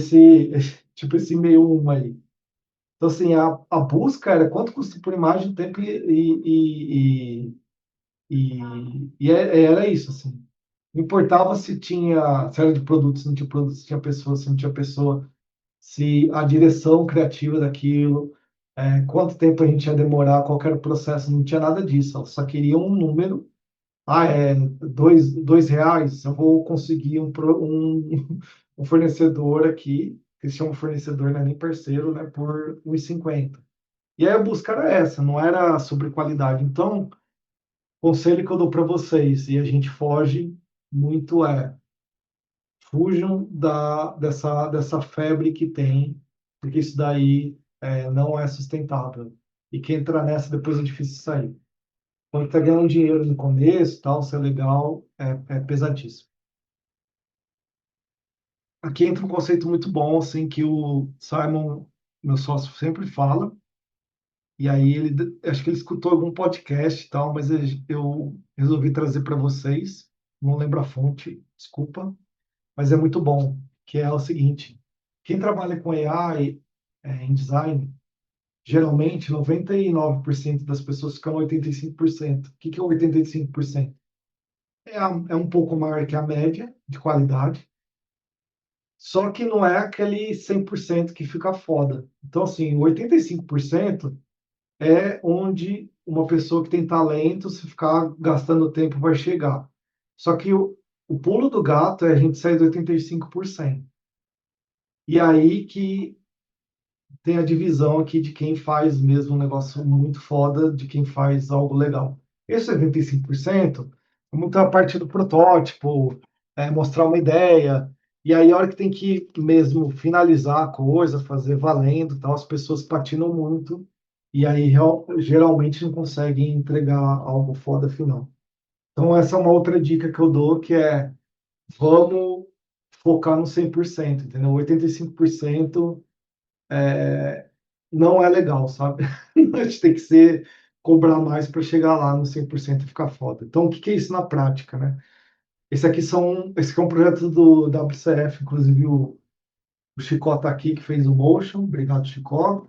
tipo esse meio um aí. Então, assim, a busca era quanto custa por imagem, tempo era isso, assim. Não importava se era de produtos, se não tinha produto, se tinha pessoa, se não tinha pessoa, se a direção criativa daquilo, quanto tempo a gente ia demorar, qual era o processo, não tinha nada disso. Ela só queria um número. Ah, dois reais, eu vou conseguir um fornecedor aqui, que se chama fornecedor, não é nem parceiro, né, por 1,50. E aí a busca era essa, não era sobre qualidade. Então, conselho que eu dou para vocês, e a gente foge muito, fujam dessa febre que tem, porque isso daí não é sustentável. E quem entrar nessa depois é difícil sair. Quando está ganhando dinheiro no começo, tal, se é legal, é pesadíssimo. aqui entra um conceito muito bom, assim, que o Simon, meu sócio, sempre fala. E aí acho que ele escutou algum podcast e tal, mas eu resolvi trazer para vocês. Não lembro a fonte, desculpa, mas é muito bom, que é o seguinte: quem trabalha com AI, em design, geralmente 99% das pessoas ficam 85%. O que que é 85%? É um pouco maior que a média de qualidade, só que não é aquele 100% que fica foda. Então, assim, o 85% é onde uma pessoa que tem talento, se ficar gastando tempo, vai chegar. Só que o pulo do gato é a gente sair do 85%. E aí que tem a divisão aqui de quem faz mesmo um negócio muito foda, de quem faz algo legal. Esse 85% é muito a parte do protótipo, mostrar uma ideia, e aí a hora que tem que mesmo finalizar a coisa, fazer valendo, tal, as pessoas patinam muito, e aí geralmente não conseguem entregar algo foda final. Então essa é uma outra dica que eu dou, que é vamos focar no 100%, entendeu? 85% não é legal, sabe? A gente tem que cobrar mais para chegar lá no 100% e ficar foda. Então, o que que é isso na prática, né? Esse aqui é um projeto do WCF, inclusive o Chicó tá aqui, que fez o Motion, obrigado, Chicó,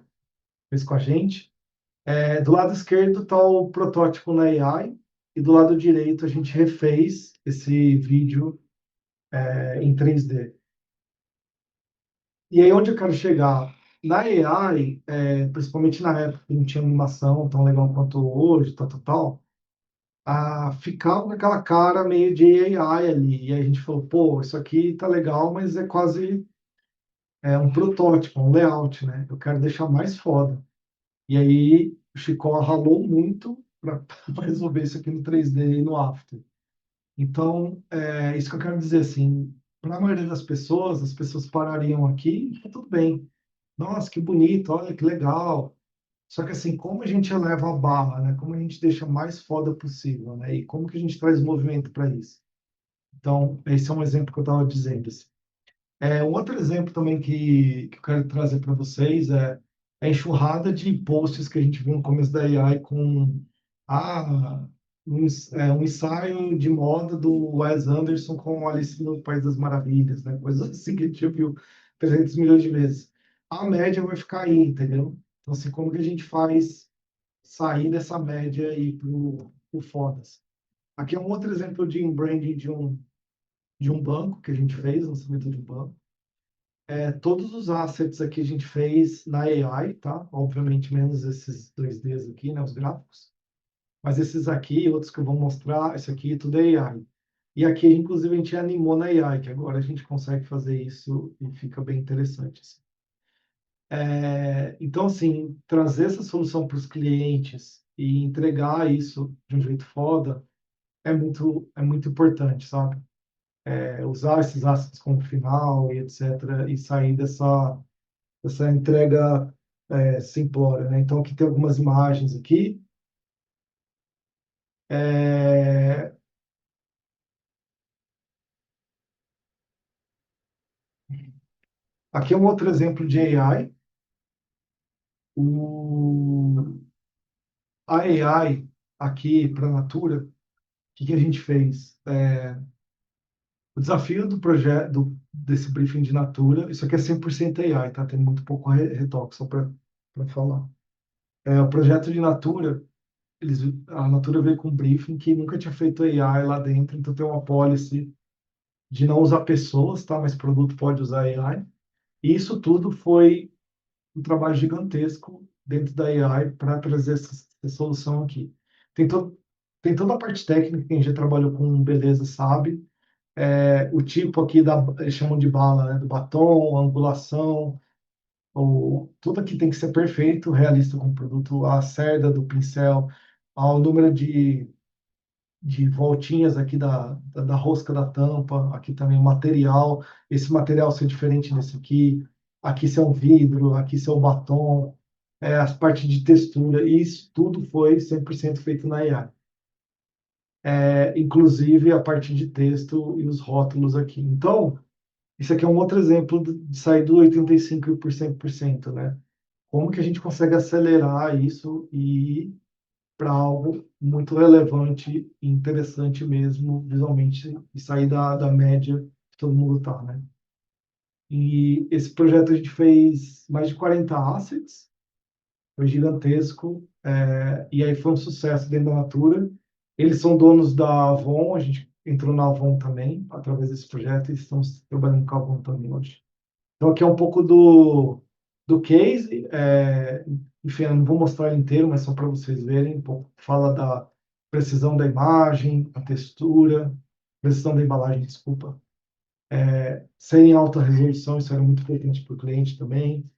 fez com a gente. Do lado esquerdo está o protótipo na AI, e do lado direito a gente refez esse vídeo em 3D. E aí, onde eu quero chegar? Na AI, principalmente na época que não tinha animação tão legal quanto hoje, tal, tal, tal, ficava com aquela cara meio de AI ali. E aí a gente falou, pô, isso aqui tá legal, mas é quase um protótipo, um layout, né? Eu quero deixar mais foda. E aí o Chico ralou muito para resolver isso aqui no 3D e no After. Então, isso que eu quero dizer, assim, para a maioria das pessoas, as pessoas parariam aqui e tá tudo bem. Nossa, que bonito, olha que legal. Só que assim, como a gente eleva a barra, né? Como a gente deixa mais foda possível, né? E como que a gente traz movimento para isso? Então, esse é um exemplo que eu estava dizendo, assim. Um outro exemplo também que eu quero trazer para vocês é a enxurrada de posts que a gente viu no começo da AI com ah, um ensaio de moda do Wes Anderson com Alice no País das Maravilhas, né? Coisa assim que a gente já viu 300 milhões de vezes. A média vai ficar aí, entendeu? Então, assim, como que a gente faz sair dessa média e ir pro fodas? Aqui é um outro exemplo de branding de um banco que a gente fez, lançamento de um banco. Todos os assets aqui a gente fez na AI, tá? Obviamente menos esses 2Ds aqui, né? Os gráficos. Mas esses aqui, outros que eu vou mostrar, esse aqui tudo é AI. E aqui, inclusive, a gente animou na AI, que agora a gente consegue fazer isso e fica bem interessante, assim. Então, assim, trazer essa solução para os clientes e entregar isso de um jeito foda é muito importante, sabe? Usar esses assets como final e etc. E sair dessa entrega simplória, né? Então, aqui tem algumas imagens aqui. É, Aqui é um outro exemplo de AI. O, a AI aqui para a Natura, o que que a gente fez? O desafio do projeto, desse briefing de Natura, isso aqui é 100% AI, tá? Tem muito pouco retoque, só para falar. O projeto de Natura, a Natura veio com um briefing que nunca tinha feito AI lá dentro, então tem uma policy de não usar pessoas, tá? Mas produto pode usar AI. E isso tudo foi um trabalho gigantesco dentro da AI para trazer essa solução aqui. Tem, to, tem toda a parte técnica, quem já trabalhou com beleza sabe. O tipo aqui eles chamam de bala, né? Do batom, a angulação, tudo aqui tem que ser perfeito, realista com o produto, a cerda do pincel, o número de voltinhas aqui da rosca da tampa, aqui também o material, esse material ser diferente desse aqui ser um vidro, aqui ser um batom, as partes de textura, e isso tudo foi 100% feito na IA. Inclusive a parte de texto e os rótulos aqui. Então, Isso aqui é um outro exemplo de sair do 85%, né? Como que a gente consegue acelerar isso e ir para algo muito relevante e interessante mesmo, visualmente, e sair da média que todo mundo está, né? E esse projeto a gente fez mais de 40 assets, foi gigantesco, e aí foi um sucesso dentro da Natura. Eles são donos da Avon, a gente entrou na Avon também, através desse projeto, e estamos trabalhando com a Avon também hoje. Então, aqui é um pouco do case. Enfim, eu não vou mostrar ele inteiro, mas só para vocês verem. Um pouco, fala da precisão da imagem, a textura, precisão da embalagem, desculpa. Sem alta resolução, isso era muito importante para o cliente também.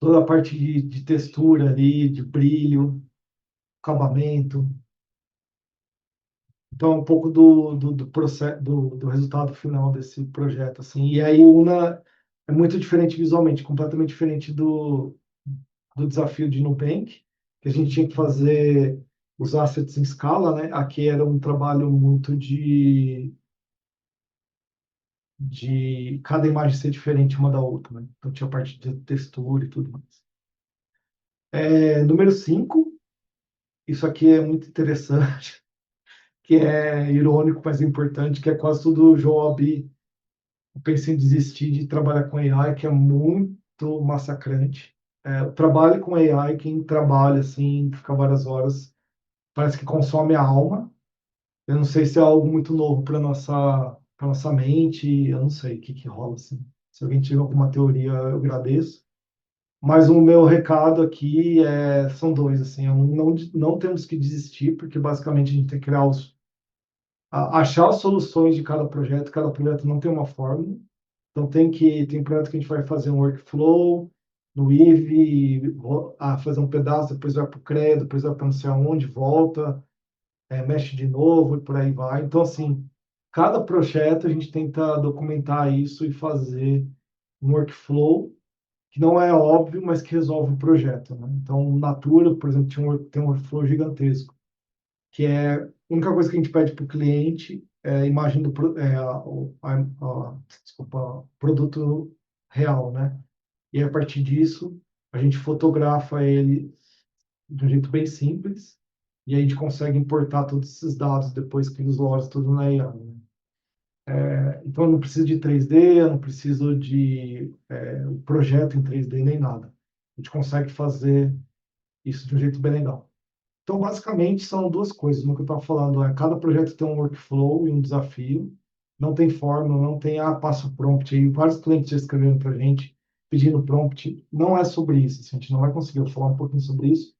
Toda a parte de textura ali, de brilho, acabamento. Então, um pouco do processo, do resultado final desse projeto, assim. E aí, Una é muito diferente visualmente, completamente diferente do desafio de Nubank, que a gente tinha que fazer os assets em escala, né? Aqui era um trabalho muito de cada imagem ser diferente uma da outra, né? Então, tinha a parte de textura e tudo mais. Número 5, isso aqui é muito interessante, que é irônico, mas importante, que é quase tudo job. Eu pensei em desistir de trabalhar com AI, que é muito massacrante. O trabalho com AI, quem trabalha assim, fica várias horas, parece que consome a alma. Eu não sei se é algo muito novo para nossa mente, eu não sei o que que rola assim. Se alguém tiver alguma teoria, eu agradeço. Mas o meu recado aqui são dois, assim, não temos que desistir, porque basicamente a gente tem que criar achar as soluções de cada projeto não tem uma fórmula. Então tem projeto que a gente vai fazer um workflow no Eevee, fazer um pedaço, depois vai para o Credo, depois vai para não sei aonde, volta, mexe de novo e por aí vai. Então, assim, cada projeto a gente tenta documentar isso e fazer um workflow que não é óbvio, mas que resolve o projeto, né? Então, Natura, por exemplo, tem um workflow gigantesco, que é a única coisa que a gente pede para o cliente é a imagem desculpa, produto real, né? E a partir disso, a gente fotografa ele de um jeito bem simples e a gente consegue importar todos esses dados depois que os logs tudo na IA, né? Então, eu não preciso de 3D, eu não preciso de um projeto em 3D nem nada. A gente consegue fazer isso de um jeito bem legal. Então, basicamente, são duas coisas. No que eu estava falando, cada projeto tem um workflow e um desafio. Não tem fórmula, não tem, passa o prompt. Aí vários clientes já escreveram para a gente pedindo prompt. Não é sobre isso, assim, a gente não vai conseguir. Eu vou falar um pouquinho sobre isso,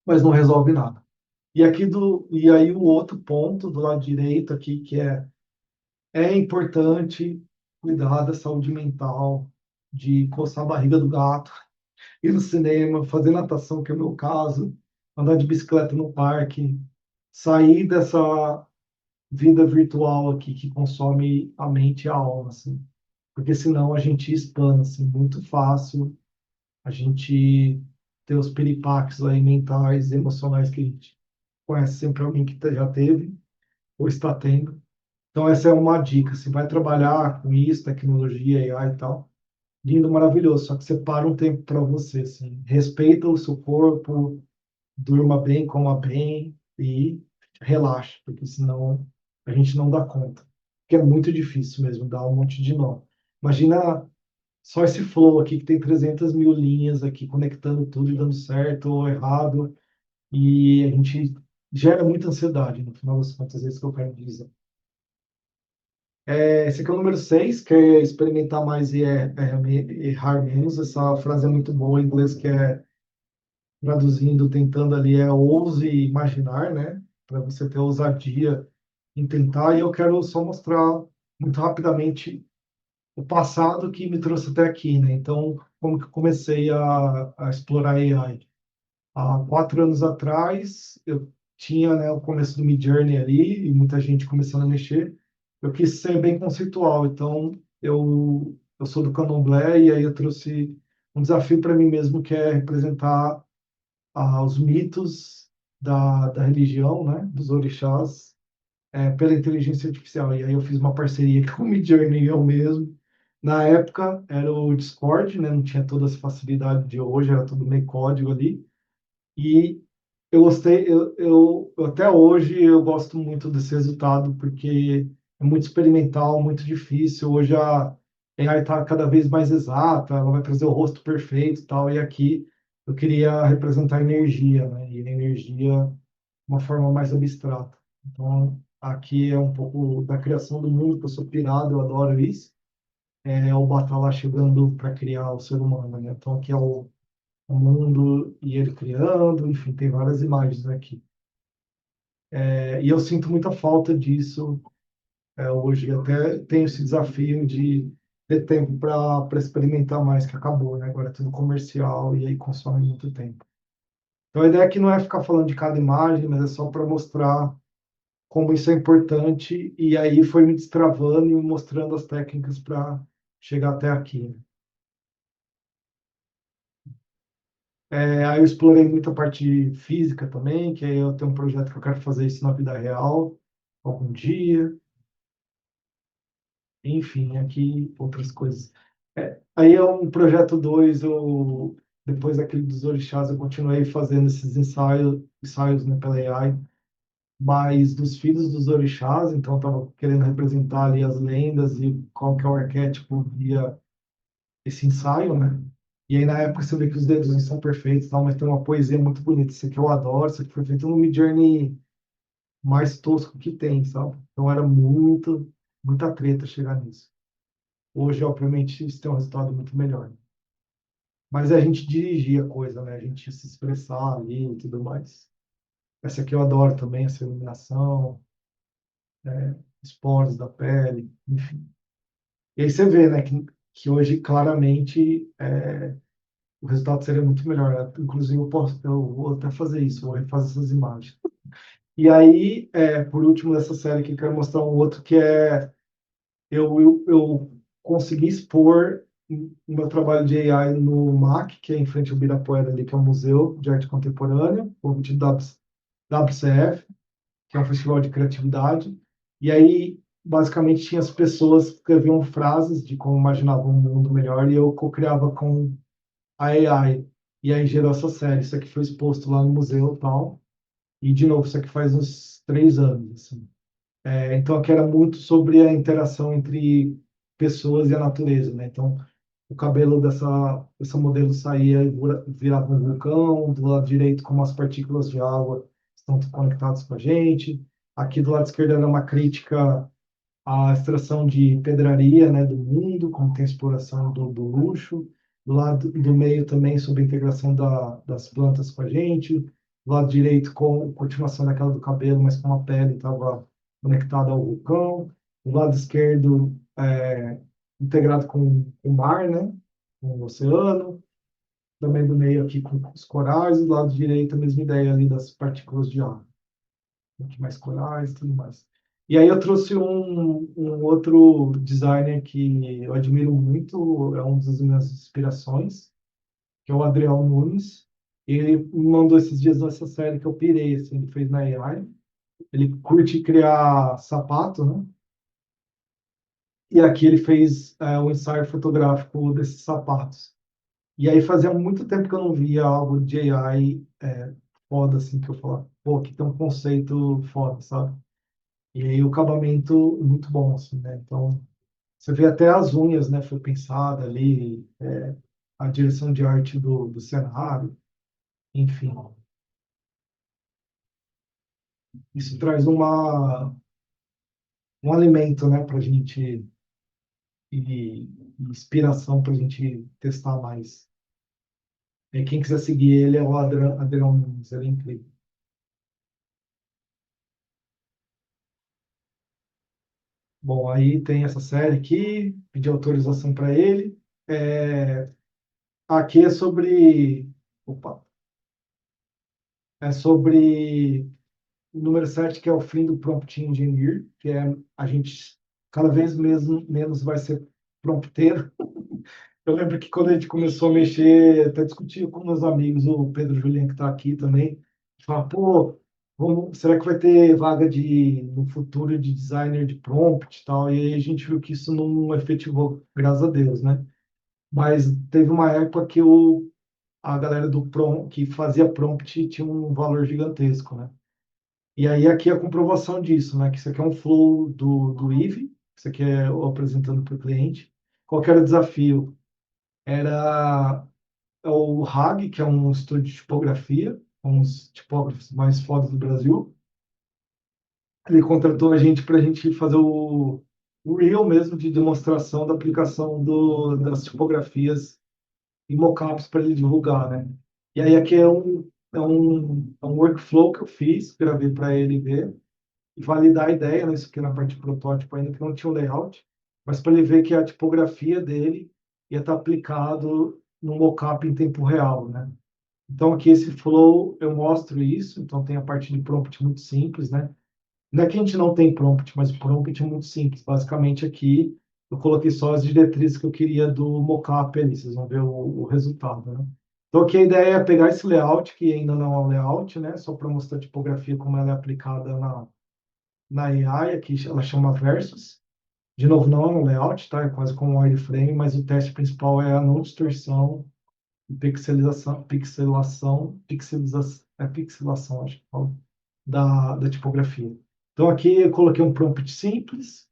mas não resolve nada. E aí o outro ponto do lado direito aqui, que é importante cuidar da saúde mental, de coçar a barriga do gato, ir no cinema, fazer natação, que é o meu caso, andar de bicicleta no parque, sair dessa vida virtual aqui que consome a mente e a alma, assim. Porque senão a gente espana, assim, muito fácil, a gente ter os piripaques aí mentais, emocionais que a gente conhece sempre alguém que já teve ou está tendo. Então essa é uma dica, se vai trabalhar com isso, tecnologia, AI e tal, lindo, maravilhoso, só que separa um tempo para você, assim, respeita o seu corpo, durma bem, coma bem e relaxe, porque senão a gente não dá conta. Porque é muito difícil mesmo, dá um monte de nó. Imagina só esse flow aqui que tem 300 mil linhas aqui conectando tudo e dando certo ou errado, e a gente gera muita ansiedade, no final das contas, é isso que eu quero dizer. Esse aqui é o número 6, que é experimentar mais e errar menos. Essa frase é muito boa em inglês, que é traduzindo, tentando ali, ouse imaginar, né? Para você ter ousadia em tentar. E eu quero só mostrar muito rapidamente o passado que me trouxe até aqui, né? Então, como que eu comecei a explorar AI? Há 4 anos atrás, eu tinha, né, o começo do Midjourney ali, e muita gente começando a mexer. Eu quis ser bem conceitual, então eu sou do Candomblé, e aí eu trouxe um desafio para mim mesmo, que é representar os mitos da religião, né, dos orixás, pela inteligência artificial. E aí eu fiz uma parceria com o Midjourney eu mesmo. Na época era o Discord, né? Não tinha toda essa facilidade de hoje, era tudo meio código ali. E eu gostei, até hoje eu gosto muito desse resultado, porque é muito experimental, muito difícil. Hoje a AI está cada vez mais exata, ela vai trazer o rosto perfeito e tal, e aqui eu queria representar energia, né? E a energia de uma forma mais abstrata. Então, aqui é um pouco da criação do mundo, que eu sou pirado, eu adoro isso. É o Batalha chegando para criar o ser humano, né? Então, aqui é o mundo e ele criando, enfim, tem várias imagens aqui. E eu sinto muita falta disso hoje. Até tenho esse desafio de ter tempo para experimentar mais, que acabou, né? Agora é tudo comercial e aí consome muito tempo. Então a ideia aqui não é ficar falando de cada imagem, mas é só para mostrar como isso é importante e aí foi me destravando e me mostrando as técnicas para chegar até aqui, né? Aí eu explorei muito a parte física também, que aí eu tenho um projeto que eu quero fazer isso na vida real algum dia. Enfim, aqui outras coisas. Aí é um projeto 2 eu, depois daquele dos orixás, eu continuei fazendo esses ensaios, né, pela AI, mas dos filhos dos orixás, então eu estava querendo representar ali as lendas e qual que é o arquétipo via esse ensaio, né? E aí na época você vê que os dedos não são perfeitos, e tal, mas tem uma poesia muito bonita. Isso aqui eu adoro, isso aqui foi feito no Midjourney mais tosco que tem, sabe? Então era muita treta chegar nisso. Hoje, obviamente, isso tem um resultado muito melhor. Mas a gente dirigir a coisa, né? A gente se expressar ali e tudo mais. Essa aqui eu adoro também, essa iluminação, os poros da pele, enfim. E aí você vê, né, que hoje claramente o resultado seria muito melhor. Inclusive, eu vou até fazer isso, vou refazer essas imagens. E aí, por último, dessa série aqui, eu quero mostrar um outro que é eu consegui expor o meu trabalho de AI no MAC, que é em frente ao Ibirapuera ali, que é o Museu de Arte Contemporânea, o de WCF, que é um festival de criatividade. E aí, basicamente, tinha as pessoas que escreviam frases de como imaginavam um mundo melhor e eu co-criava com a AI. E aí gerou essa série. Isso aqui foi exposto lá no museu e tal. E, de novo, isso aqui faz uns 3 anos, assim. Então, aqui era muito sobre a interação entre pessoas e a natureza, né? Então, o cabelo dessa modelo saía e virava um vulcão, do lado direito, como as partículas de água estão conectadas com a gente. Aqui do lado esquerdo era uma crítica à extração de pedraria, né, do mundo, como tem a exploração do luxo. Do lado do meio também sobre a integração das plantas com a gente. Do lado direito com a continuação daquela do cabelo, mas com a pele estava conectada ao vulcão. Do lado esquerdo, integrado com o mar, né, com o oceano. Também do meio aqui com os corais. Do lado direito, a mesma ideia ali das partículas de ar muito mais corais e tudo mais. E aí eu trouxe um outro designer que eu admiro muito, é uma das minhas inspirações, que é o Adriel Nunes. Ele me mandou esses dias essa série que eu pirei, assim, ele fez na AI. Ele curte criar sapato, né? E aqui ele fez um ensaio fotográfico desses sapatos. E aí fazia muito tempo que eu não via algo de AI foda, assim, que eu falava, pô, aqui tem um conceito foda, sabe? E aí o acabamento muito bom, assim, né? Então, você vê até as unhas, né? Foi pensada ali, a direção de arte do cenário, enfim. Isso traz um alimento, né? Para a gente e inspiração para a gente testar mais. E quem quiser seguir ele é o Adriano Nunes, ele é incrível. Bom, aí tem essa série aqui, pedi autorização para ele. É, aqui é sobre. Opa, é sobre o número 7 que é o fim do prompt engineer, que é a gente cada vez mesmo, menos vai ser prompteiro. Eu lembro que quando a gente começou a mexer, até discutia com meus amigos, o Pedro Julian, que está aqui também, fala, pô, será que vai ter vaga no futuro de designer de prompt e tal? E aí a gente viu que isso não efetivou, graças a Deus, né? Mas teve uma época que a galera que fazia prompt tinha um valor gigantesco, né? E aí aqui é a comprovação disso, né? Que isso aqui é um flow do Eve, isso aqui é eu apresentando para o cliente. Qual que era o desafio? Era o RAG, que é um estúdio de tipografia, um dos tipógrafos mais fodas do Brasil. Ele contratou a gente para a gente fazer o reel mesmo de demonstração da aplicação das tipografias e mockups para ele divulgar, né? E aí aqui é um workflow que eu fiz, gravei para ele ver e validar a ideia, né? Isso aqui na parte de protótipo ainda que não tinha o layout, mas para ele ver que a tipografia dele ia estar aplicado no mockup em tempo real, né? Então aqui esse flow eu mostro isso, então tem a parte de prompt muito simples, né? Não é que a gente não tem prompt, mas o prompt é muito simples. Basicamente aqui eu coloquei só as diretrizes que eu queria do mockup ali, vocês vão ver o resultado, né? Então aqui a ideia é pegar esse layout, que ainda não é um layout, né? Só para mostrar a tipografia como ela é aplicada na AI, aqui ela chama Versus. De novo, não é um layout, tá? É quase como um wireframe, mas o teste principal é a não distorção e pixelação, acho que fala, da tipografia. Então aqui eu coloquei um prompt simples,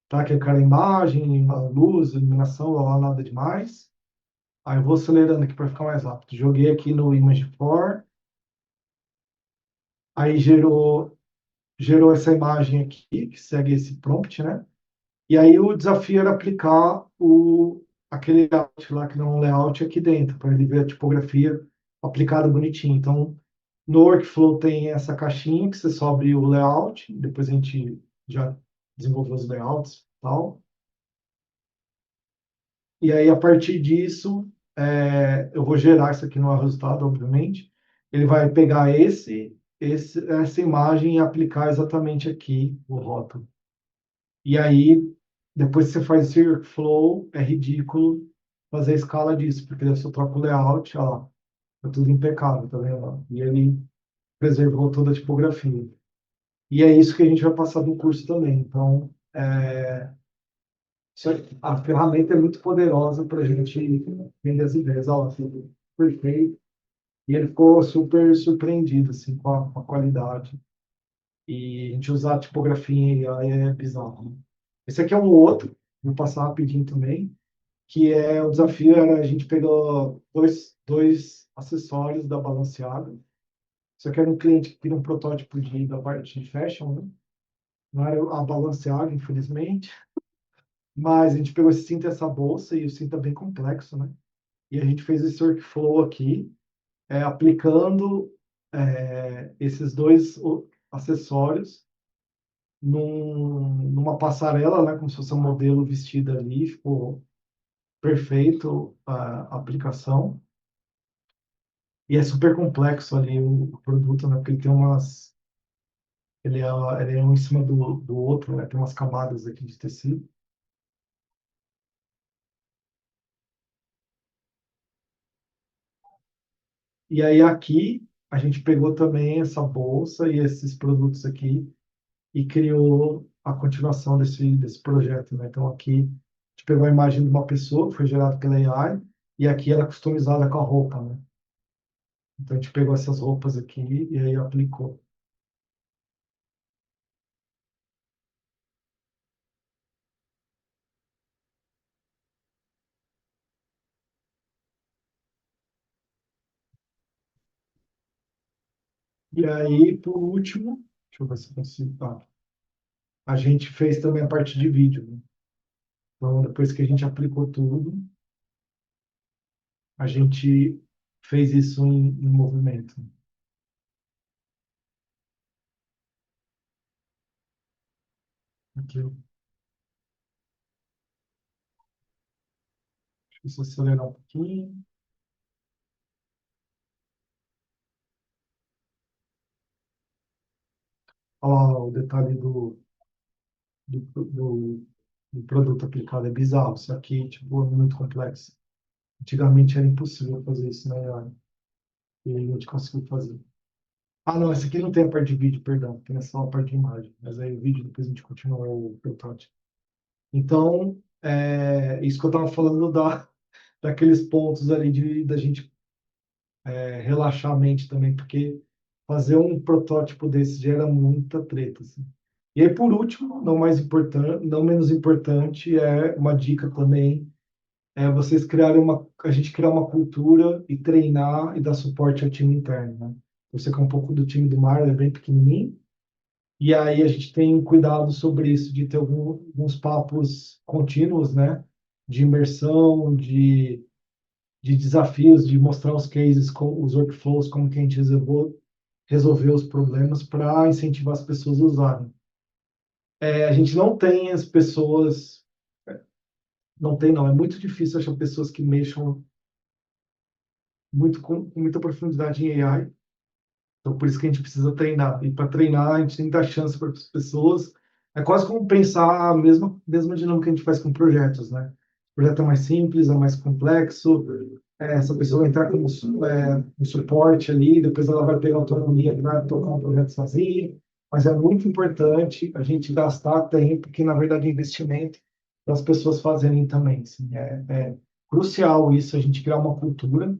tá? Que é aquela imagem, a luz, a iluminação, lá nada demais. Aí eu vou acelerando aqui para ficar mais rápido. Joguei aqui no Image 4, aí gerou essa imagem aqui, que segue esse prompt, né? E aí o desafio era aplicar aquele layout lá, que não é um layout, aqui dentro, para ele ver a tipografia aplicada bonitinho. Então, no workflow tem essa caixinha que você sobe o layout, depois a gente já desenvolveu os layouts e tal. E aí, a partir disso, eu vou gerar isso aqui no resultado, obviamente. Ele vai pegar essa imagem e aplicar exatamente aqui o rótulo. E aí, depois que você faz esse workflow, é ridículo fazer a escala disso, porque daí você troca o layout, ó lá, tá tudo impecável, tá vendo? E ele preservou toda a tipografia. E é isso que a gente vai passar no curso também. Então, a ferramenta é muito poderosa para a gente vender as ideias. Ó, assim, perfeito. E ele ficou super surpreendido assim, com a qualidade. E a gente usar a tipografia em AI é bizarro, né? Esse aqui é um outro, vou passar rapidinho também, que é o desafio era a gente pegou dois acessórios da Balenciaga. Isso aqui era um cliente que queria um protótipo da parte de fashion, né? Não era a Balenciaga, infelizmente, mas a gente pegou esse cinto e essa bolsa, e o cinto é bem complexo, né? E a gente fez esse workflow aqui, aplicando esses dois acessórios numa passarela, né? Como se fosse um modelo vestido ali, ficou perfeito a aplicação. E é super complexo ali o produto, né? Porque ele tem umas. Ele é um em cima do outro, né? Tem umas camadas aqui de tecido. E aí aqui a gente pegou também essa bolsa e esses produtos aqui e criou a continuação desse projeto, né? Então aqui a gente pegou a imagem de uma pessoa que foi gerada pela AI e aqui ela é customizada com a roupa, né? Então a gente pegou essas roupas aqui e aí aplicou. E aí, por último, deixa eu ver se eu consigo. A gente fez também a parte de vídeo, né? Então, depois que a gente aplicou tudo, a gente fez isso em movimento. Aqui, deixa eu acelerar um pouquinho. Olha lá o detalhe do, do, do produto aplicado. É bizarro. Isso aqui, tipo, é muito complexo. Antigamente era impossível fazer isso, né? E aí a gente conseguiu fazer. Ah, não, esse aqui não tem a parte de vídeo, perdão, tem só a parte de imagem. Mas aí o vídeo depois a gente continua o protótipo. Então, isso que eu estava falando daqueles pontos ali da gente relaxar a mente também, porque fazer um protótipo desse gera muita treta, assim. E aí, por último, não mais importante, não menos importante, é uma dica também, vocês criarem a gente criar uma cultura e treinar e dar suporte ao time interno, né? Você que é um pouco do time do Mar, é bem pequenininho, e aí a gente tem um cuidado sobre isso, de ter alguns papos contínuos, né? De imersão, de desafios, de mostrar os cases, com os workflows, como que a gente resolveu os problemas para incentivar as pessoas a usarem. A gente não tem as pessoas, não tem não, é muito difícil achar pessoas que mexam muito com muita profundidade em AI. Então, por isso que a gente precisa treinar. E para treinar, a gente tem que dar chance para as pessoas. É quase como pensar a mesma dinâmica que a gente faz com projetos, né? O projeto é mais simples, é mais complexo. Essa pessoa vai entrar como um suporte ali, depois ela vai pegar autonomia para tocar um projeto sozinha. Mas é muito importante a gente gastar tempo, que na verdade é investimento, para as pessoas fazerem também. Assim. É crucial isso, a gente criar uma cultura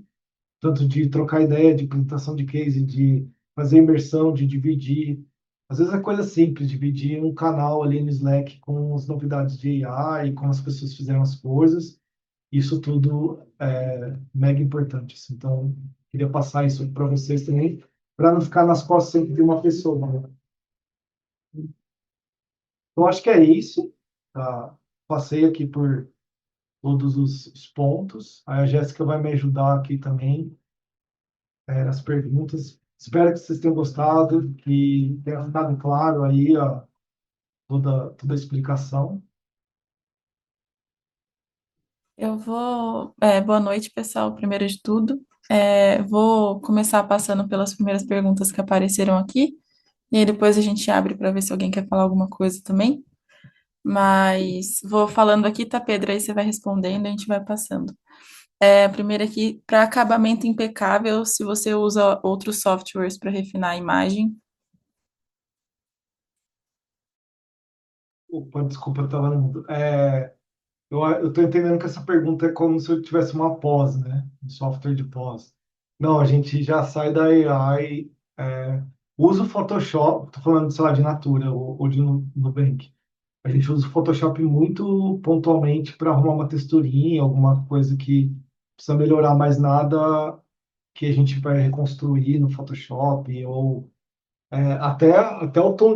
tanto de trocar ideia, de apresentação de case, de fazer imersão, de dividir. Às vezes é coisa simples, dividir um canal ali no Slack com as novidades de AI, como as pessoas fizeram as coisas. Isso tudo é mega importante, assim. Então, queria passar isso para vocês também, para não ficar nas costas sempre de uma pessoa, né? Então, acho que é isso. Tá? Passei aqui por todos os pontos. Aí a Jéssica vai me ajudar aqui também as perguntas. Espero que vocês tenham gostado, que tenha ficado claro aí toda a explicação. Eu vou. Boa noite, pessoal, primeiro de tudo. Vou começar passando pelas primeiras perguntas que apareceram aqui, e aí depois a gente abre para ver se alguém quer falar alguma coisa também. Mas vou falando aqui, tá, Pedro? Aí você vai respondendo e a gente vai passando. A primeira aqui, para acabamento impecável, se você usa outros softwares para refinar a imagem. Opa, desculpa, eu estava no mundo. Eu estou entendendo que essa pergunta é como se eu tivesse uma pós, né? Um software de pós. Não, a gente já sai da AI, usa o Photoshop, estou falando, sei lá, de Natura ou de Nubank. A gente usa o Photoshop muito pontualmente para arrumar uma texturinha, alguma coisa que precisa melhorar, mais nada que a gente vai reconstruir no Photoshop, ou até o tom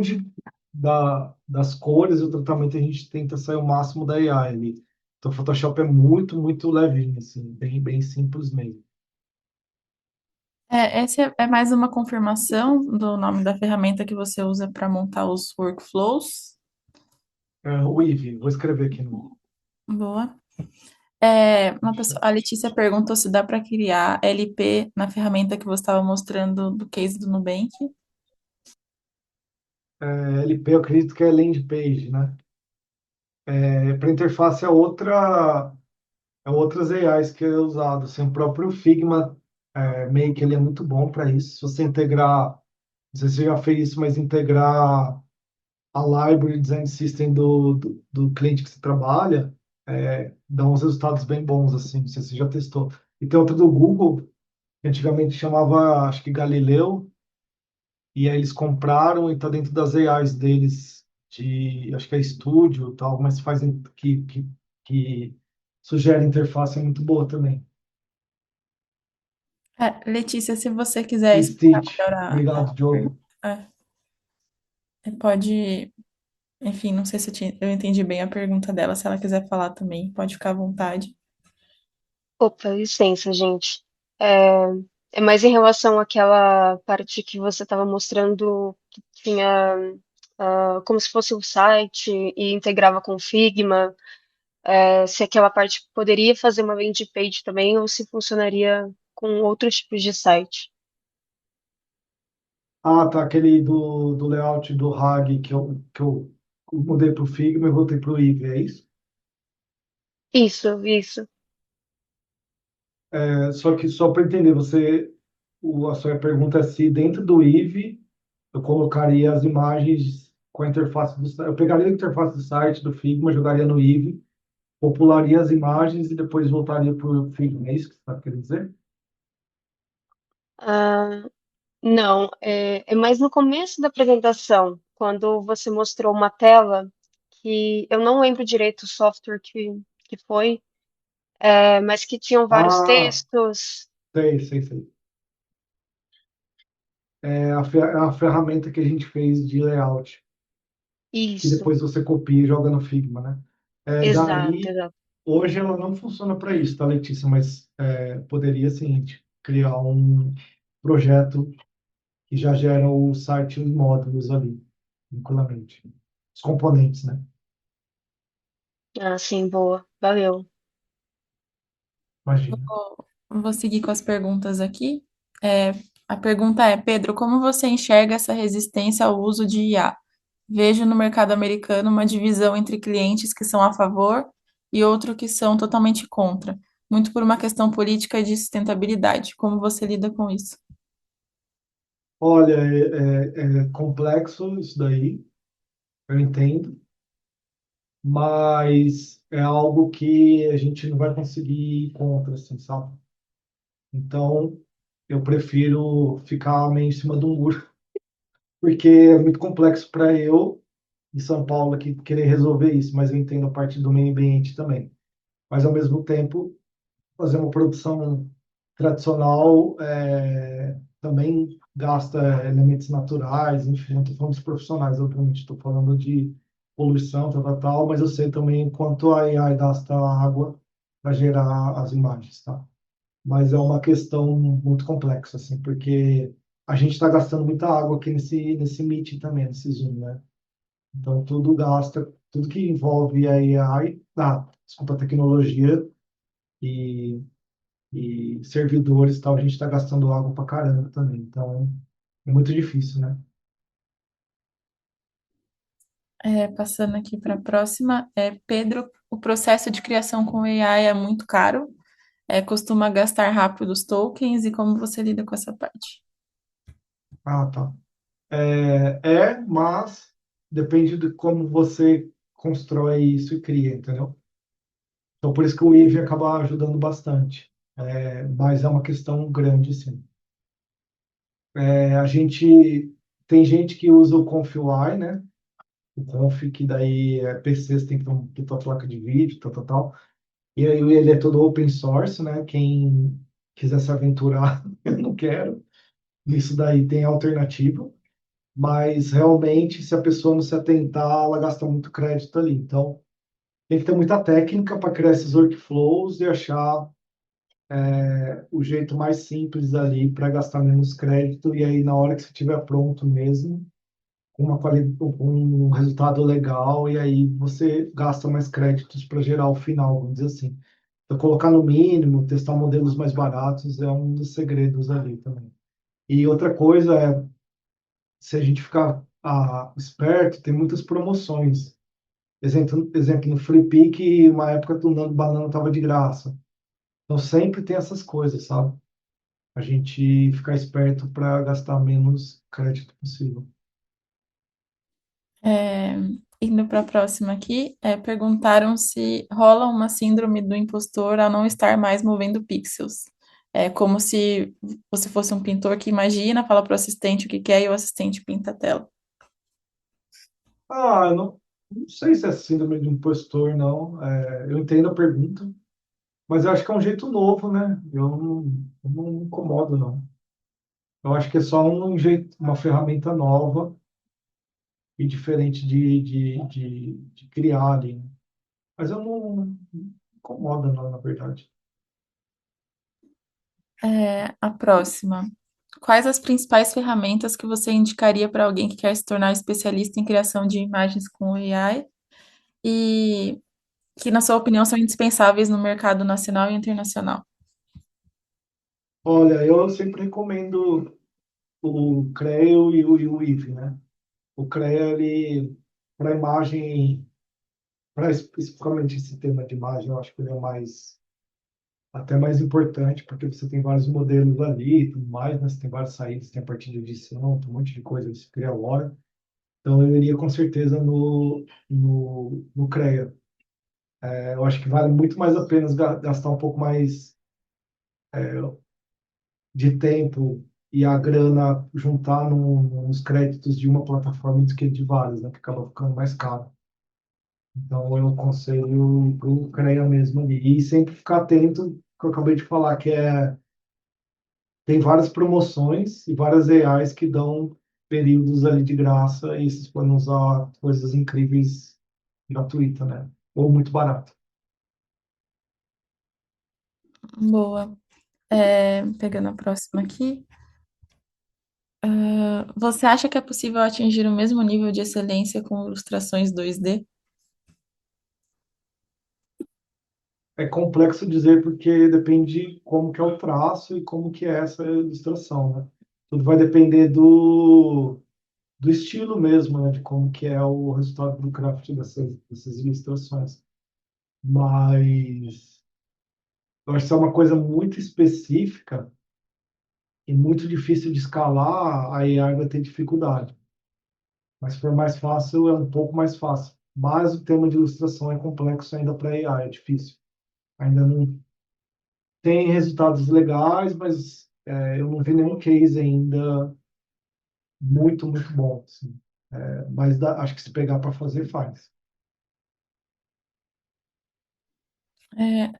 das cores e o tratamento a gente tenta sair o máximo da AI ali. Então, o Photoshop é muito, muito levinho, assim, bem, bem simples mesmo. Essa é mais uma confirmação do nome da ferramenta que você usa para montar os workflows. O Eevee, vou escrever aqui no Boa. A chat. Letícia perguntou se dá para criar LP na ferramenta que você estava mostrando do case do Nubank. LP, eu acredito que é landing page, né? Para interface é outras AIs que é usado. Assim, o próprio Figma Make ele é muito bom para isso. Se você integrar, não sei se você já fez isso, mas integrar a library design system do cliente que você trabalha, dá uns resultados bem bons, assim, não sei se você já testou. E tem outra do Google, que antigamente chamava, acho que Galileu, e aí eles compraram e está dentro das AIs deles, acho que é Studio e tal, mas fazem que sugere interface é muito boa também. Letícia, se você quiser E explicar Stitch, melhor obrigado, Diogo. é, pode, enfim, não sei se eu entendi bem a pergunta dela, se ela quiser falar também, pode ficar à vontade. Opa, licença, gente. É, é mais em relação àquela parte que você estava mostrando que tinha como se fosse um site e integrava com o Figma. Se aquela parte poderia fazer uma landing page também ou se funcionaria com outros tipos de site. Ah, tá, aquele do layout do RAG que eu mudei para o Figma e voltei para o Eevee, é isso? Isso, isso. Só que só para entender, você a sua pergunta é se dentro do IVE eu colocaria as imagens com a interface do site. Eu pegaria a interface do site do Figma, jogaria no IVE, popularia as imagens e depois voltaria para o Figma. É isso que você está querendo dizer? Ah, não, é mais no começo da apresentação, quando você mostrou uma tela que eu não lembro direito o software que foi, mas que tinham vários Ah, textos. sei, sei, sei. É a ferramenta que a gente fez de layout, que Isso, depois você copia e joga no Figma, né? exato, Daí, exato. hoje ela não funciona para isso, tá, Letícia? Mas poderia, sim, a gente criar um projeto que já gera o site e os módulos ali, tranquilamente. Os componentes, né? Ah, sim, boa. Valeu. Imagina. Vou seguir com as perguntas aqui. É, a pergunta é, Pedro, como você enxerga essa resistência ao uso de IA? Vejo no mercado americano uma divisão entre clientes que são a favor e outros que são totalmente contra, muito por uma questão política e de sustentabilidade. Como você lida com isso? Olha, é complexo isso daí, eu entendo, mas é algo que a gente não vai conseguir ir contra, assim, sabe? Então, eu prefiro ficar meio em cima do muro, porque é muito complexo para eu, em São Paulo, aqui, querer resolver isso, mas eu entendo a parte do meio ambiente também. Mas, ao mesmo tempo, fazer uma produção tradicional também gasta elementos naturais, enfim, não estou falando dos profissionais, obviamente, estou falando de poluição, tal, tal, tal, mas eu sei também quanto a AI gasta água para gerar as imagens, tá? Mas é uma questão muito complexa, assim, porque a gente está gastando muita água aqui nesse Meet também, nesse Zoom, né? Então, tudo gasta, tudo que envolve a AI, desculpa, a tecnologia e servidores e tal, a gente está gastando água pra caramba também. Então, é muito difícil, né? Passando aqui para a próxima, Pedro, o processo de criação com AI é muito caro, costuma gastar rápido os tokens e como você lida com essa parte? Ah, tá. Mas depende de como você constrói isso e cria, entendeu? Então, por isso que o IVE acaba ajudando bastante. Mas é uma questão grande, sim. A gente tem gente que usa o ConfUI, né? O Conf, que daí PCs tem que ter tua placa de vídeo, tal, tal, tal. E aí ele é todo open source, né? Quem quiser se aventurar, eu não quero. Isso daí tem alternativa, mas realmente, se a pessoa não se atentar, ela gasta muito crédito ali. Então, tem que ter muita técnica para criar esses workflows e achar o jeito mais simples ali para gastar menos crédito. E aí, na hora que você estiver pronto mesmo, com com um resultado legal, e aí você gasta mais créditos para gerar o final, vamos dizer assim. Então, colocar no mínimo, testar modelos mais baratos é um dos segredos ali também. E outra coisa é, se a gente ficar esperto, tem muitas promoções. Exemplo, no Flea Pick, uma época o Nando Banana estava de graça. Então sempre tem essas coisas, sabe? A gente ficar esperto para gastar menos crédito possível. É, indo para a próxima aqui, perguntaram se rola uma síndrome do impostor ao não estar mais movendo pixels. É como se você fosse um pintor que imagina, fala para o assistente o que quer e o assistente pinta a tela. Eu não sei se é síndrome de impostor, não. Eu entendo a pergunta, mas eu acho que é um jeito novo, né? Eu não me incomodo, não. Eu acho que é só um jeito, uma ferramenta nova e diferente de criar ali, né? Mas eu não me incomoda, não, na verdade. A próxima. Quais as principais ferramentas que você indicaria para alguém que quer se tornar especialista em criação de imagens com AI e que, na sua opinião, são indispensáveis no mercado nacional e internacional? Olha, eu sempre recomendo o Creo e o Eevee, né? O Creo, ele, para imagem, para especificamente esse tema de imagem, eu acho que ele é mais até mais importante, porque você tem vários modelos ali e tudo mais, né? Você tem várias saídas, tem a parte de edição, tem um monte de coisa que você cria a hora. Então, eu iria com certeza no CREA. Eu acho que vale muito mais a pena gastar um pouco mais de tempo e a grana juntar nos créditos de uma plataforma do que de várias, né? Que acaba ficando mais caro. Então, eu aconselho o CREA mesmo ali. E sempre ficar atento, que eu acabei de falar, tem várias promoções e várias AIs que dão períodos ali de graça e vocês podem usar coisas incríveis gratuita, né? Ou muito barato. Boa. Pegando a próxima aqui. Você acha que é possível atingir o mesmo nível de excelência com ilustrações 2D? É complexo dizer porque depende como que é o traço e como que é essa ilustração, né? Tudo vai depender do estilo mesmo, né? De como que é o resultado do craft dessas ilustrações. Mas eu acho que é uma coisa muito específica e muito difícil de escalar, a AI vai ter dificuldade. Mas se for mais fácil, é um pouco mais fácil. Mas o tema de ilustração é complexo ainda para AI, é difícil. Ainda não tem resultados legais, mas eu não vi nenhum case ainda muito bom. Assim. Mas acho que se pegar para fazer, faz.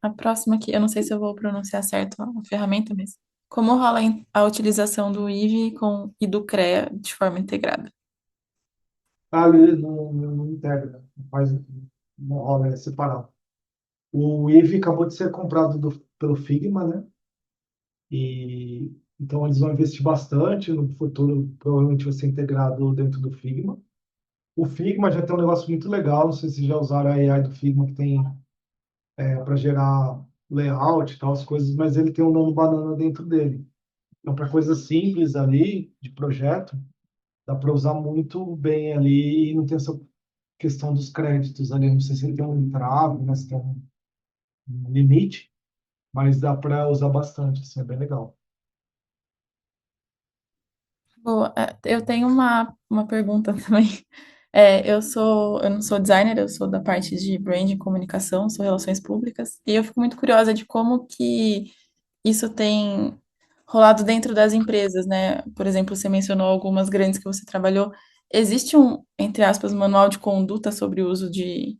A próxima aqui, eu não sei se eu vou pronunciar certo a ferramenta, mas como rola a utilização do IVE e do CREA de forma integrada? Ah, ele não integra, não faz, não rola, é separado. O Eevee acabou de ser comprado pelo Figma, né? E então eles vão investir bastante no futuro, provavelmente vai ser integrado dentro do Figma. O Figma já tem um negócio muito legal, não sei se já usaram a AI do Figma, que tem para gerar layout e tal, as coisas, mas ele tem um nano banana dentro dele. Então, para coisas simples ali, de projeto, dá para usar muito bem ali e não tem essa questão dos créditos ali. Não sei se ele tem um entrave, né, se tem um limite, mas dá para usar bastante, assim, é bem legal. Boa. Eu tenho uma pergunta também. Eu não sou designer, eu sou da parte de brand e comunicação, sou relações públicas, e eu fico muito curiosa de como que isso tem rolado dentro das empresas, né? Por exemplo, você mencionou algumas grandes que você trabalhou. Existe entre aspas, manual de conduta sobre o uso de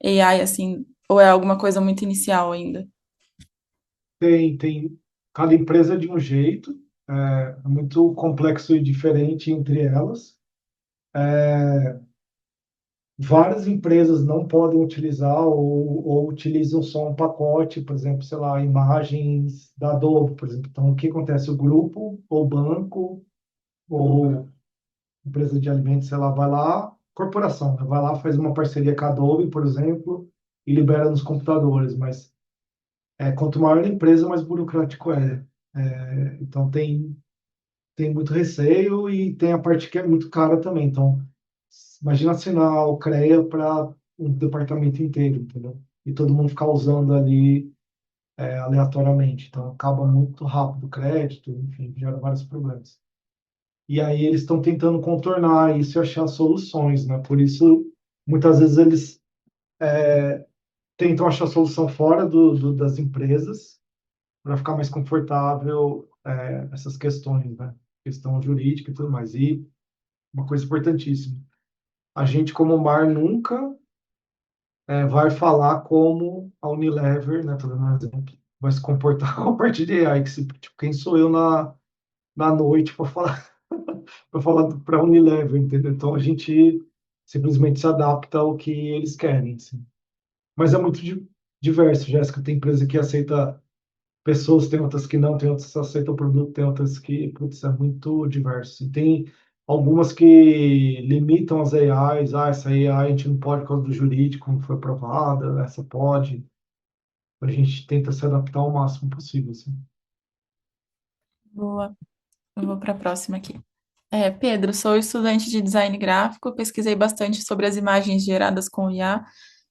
AI, assim, ou é alguma coisa muito inicial ainda? Tem cada empresa de um jeito, é muito complexo e diferente entre elas. Várias empresas não podem utilizar ou utilizam só um pacote, por exemplo, sei lá, imagens da Adobe, por exemplo. Então, o que acontece? O grupo, ou banco, ou empresa de alimentos, sei lá, vai lá, corporação, né? Vai lá, faz uma parceria com a Adobe, por exemplo, e libera nos computadores. Mas quanto maior a empresa, mais burocrático é. Então, tem muito receio e tem a parte que é muito cara também. Então, imagina assinar o CREA para um departamento inteiro, entendeu? E todo mundo ficar usando ali aleatoriamente. Então, acaba muito rápido o crédito, enfim, gera vários problemas. E aí eles estão tentando contornar isso e achar soluções, né? Por isso, muitas vezes eles tentam achar solução fora das empresas para ficar mais confortável essas questões, né? Questão jurídica e tudo mais. E uma coisa importantíssima. A gente, como mar, nunca vai falar como a Unilever, né, tô dando um exemplo, vai se comportar com a parte de AI, que tipo, quem sou eu na noite para falar para falar para a Unilever, entendeu? Então a gente simplesmente se adapta ao que eles querem, assim. Mas é muito diverso, Jéssica. Tem empresa que aceita pessoas, tem outras que não, tem outras que aceitam o produto, tem outras que, putz, é muito diverso. E tem algumas que limitam as AIs, essa AI a gente não pode por causa do jurídico, não foi aprovada, essa pode. A gente tenta se adaptar ao máximo possível, assim. Boa. Eu vou para a próxima aqui. Pedro, sou estudante de design gráfico, pesquisei bastante sobre as imagens geradas com IA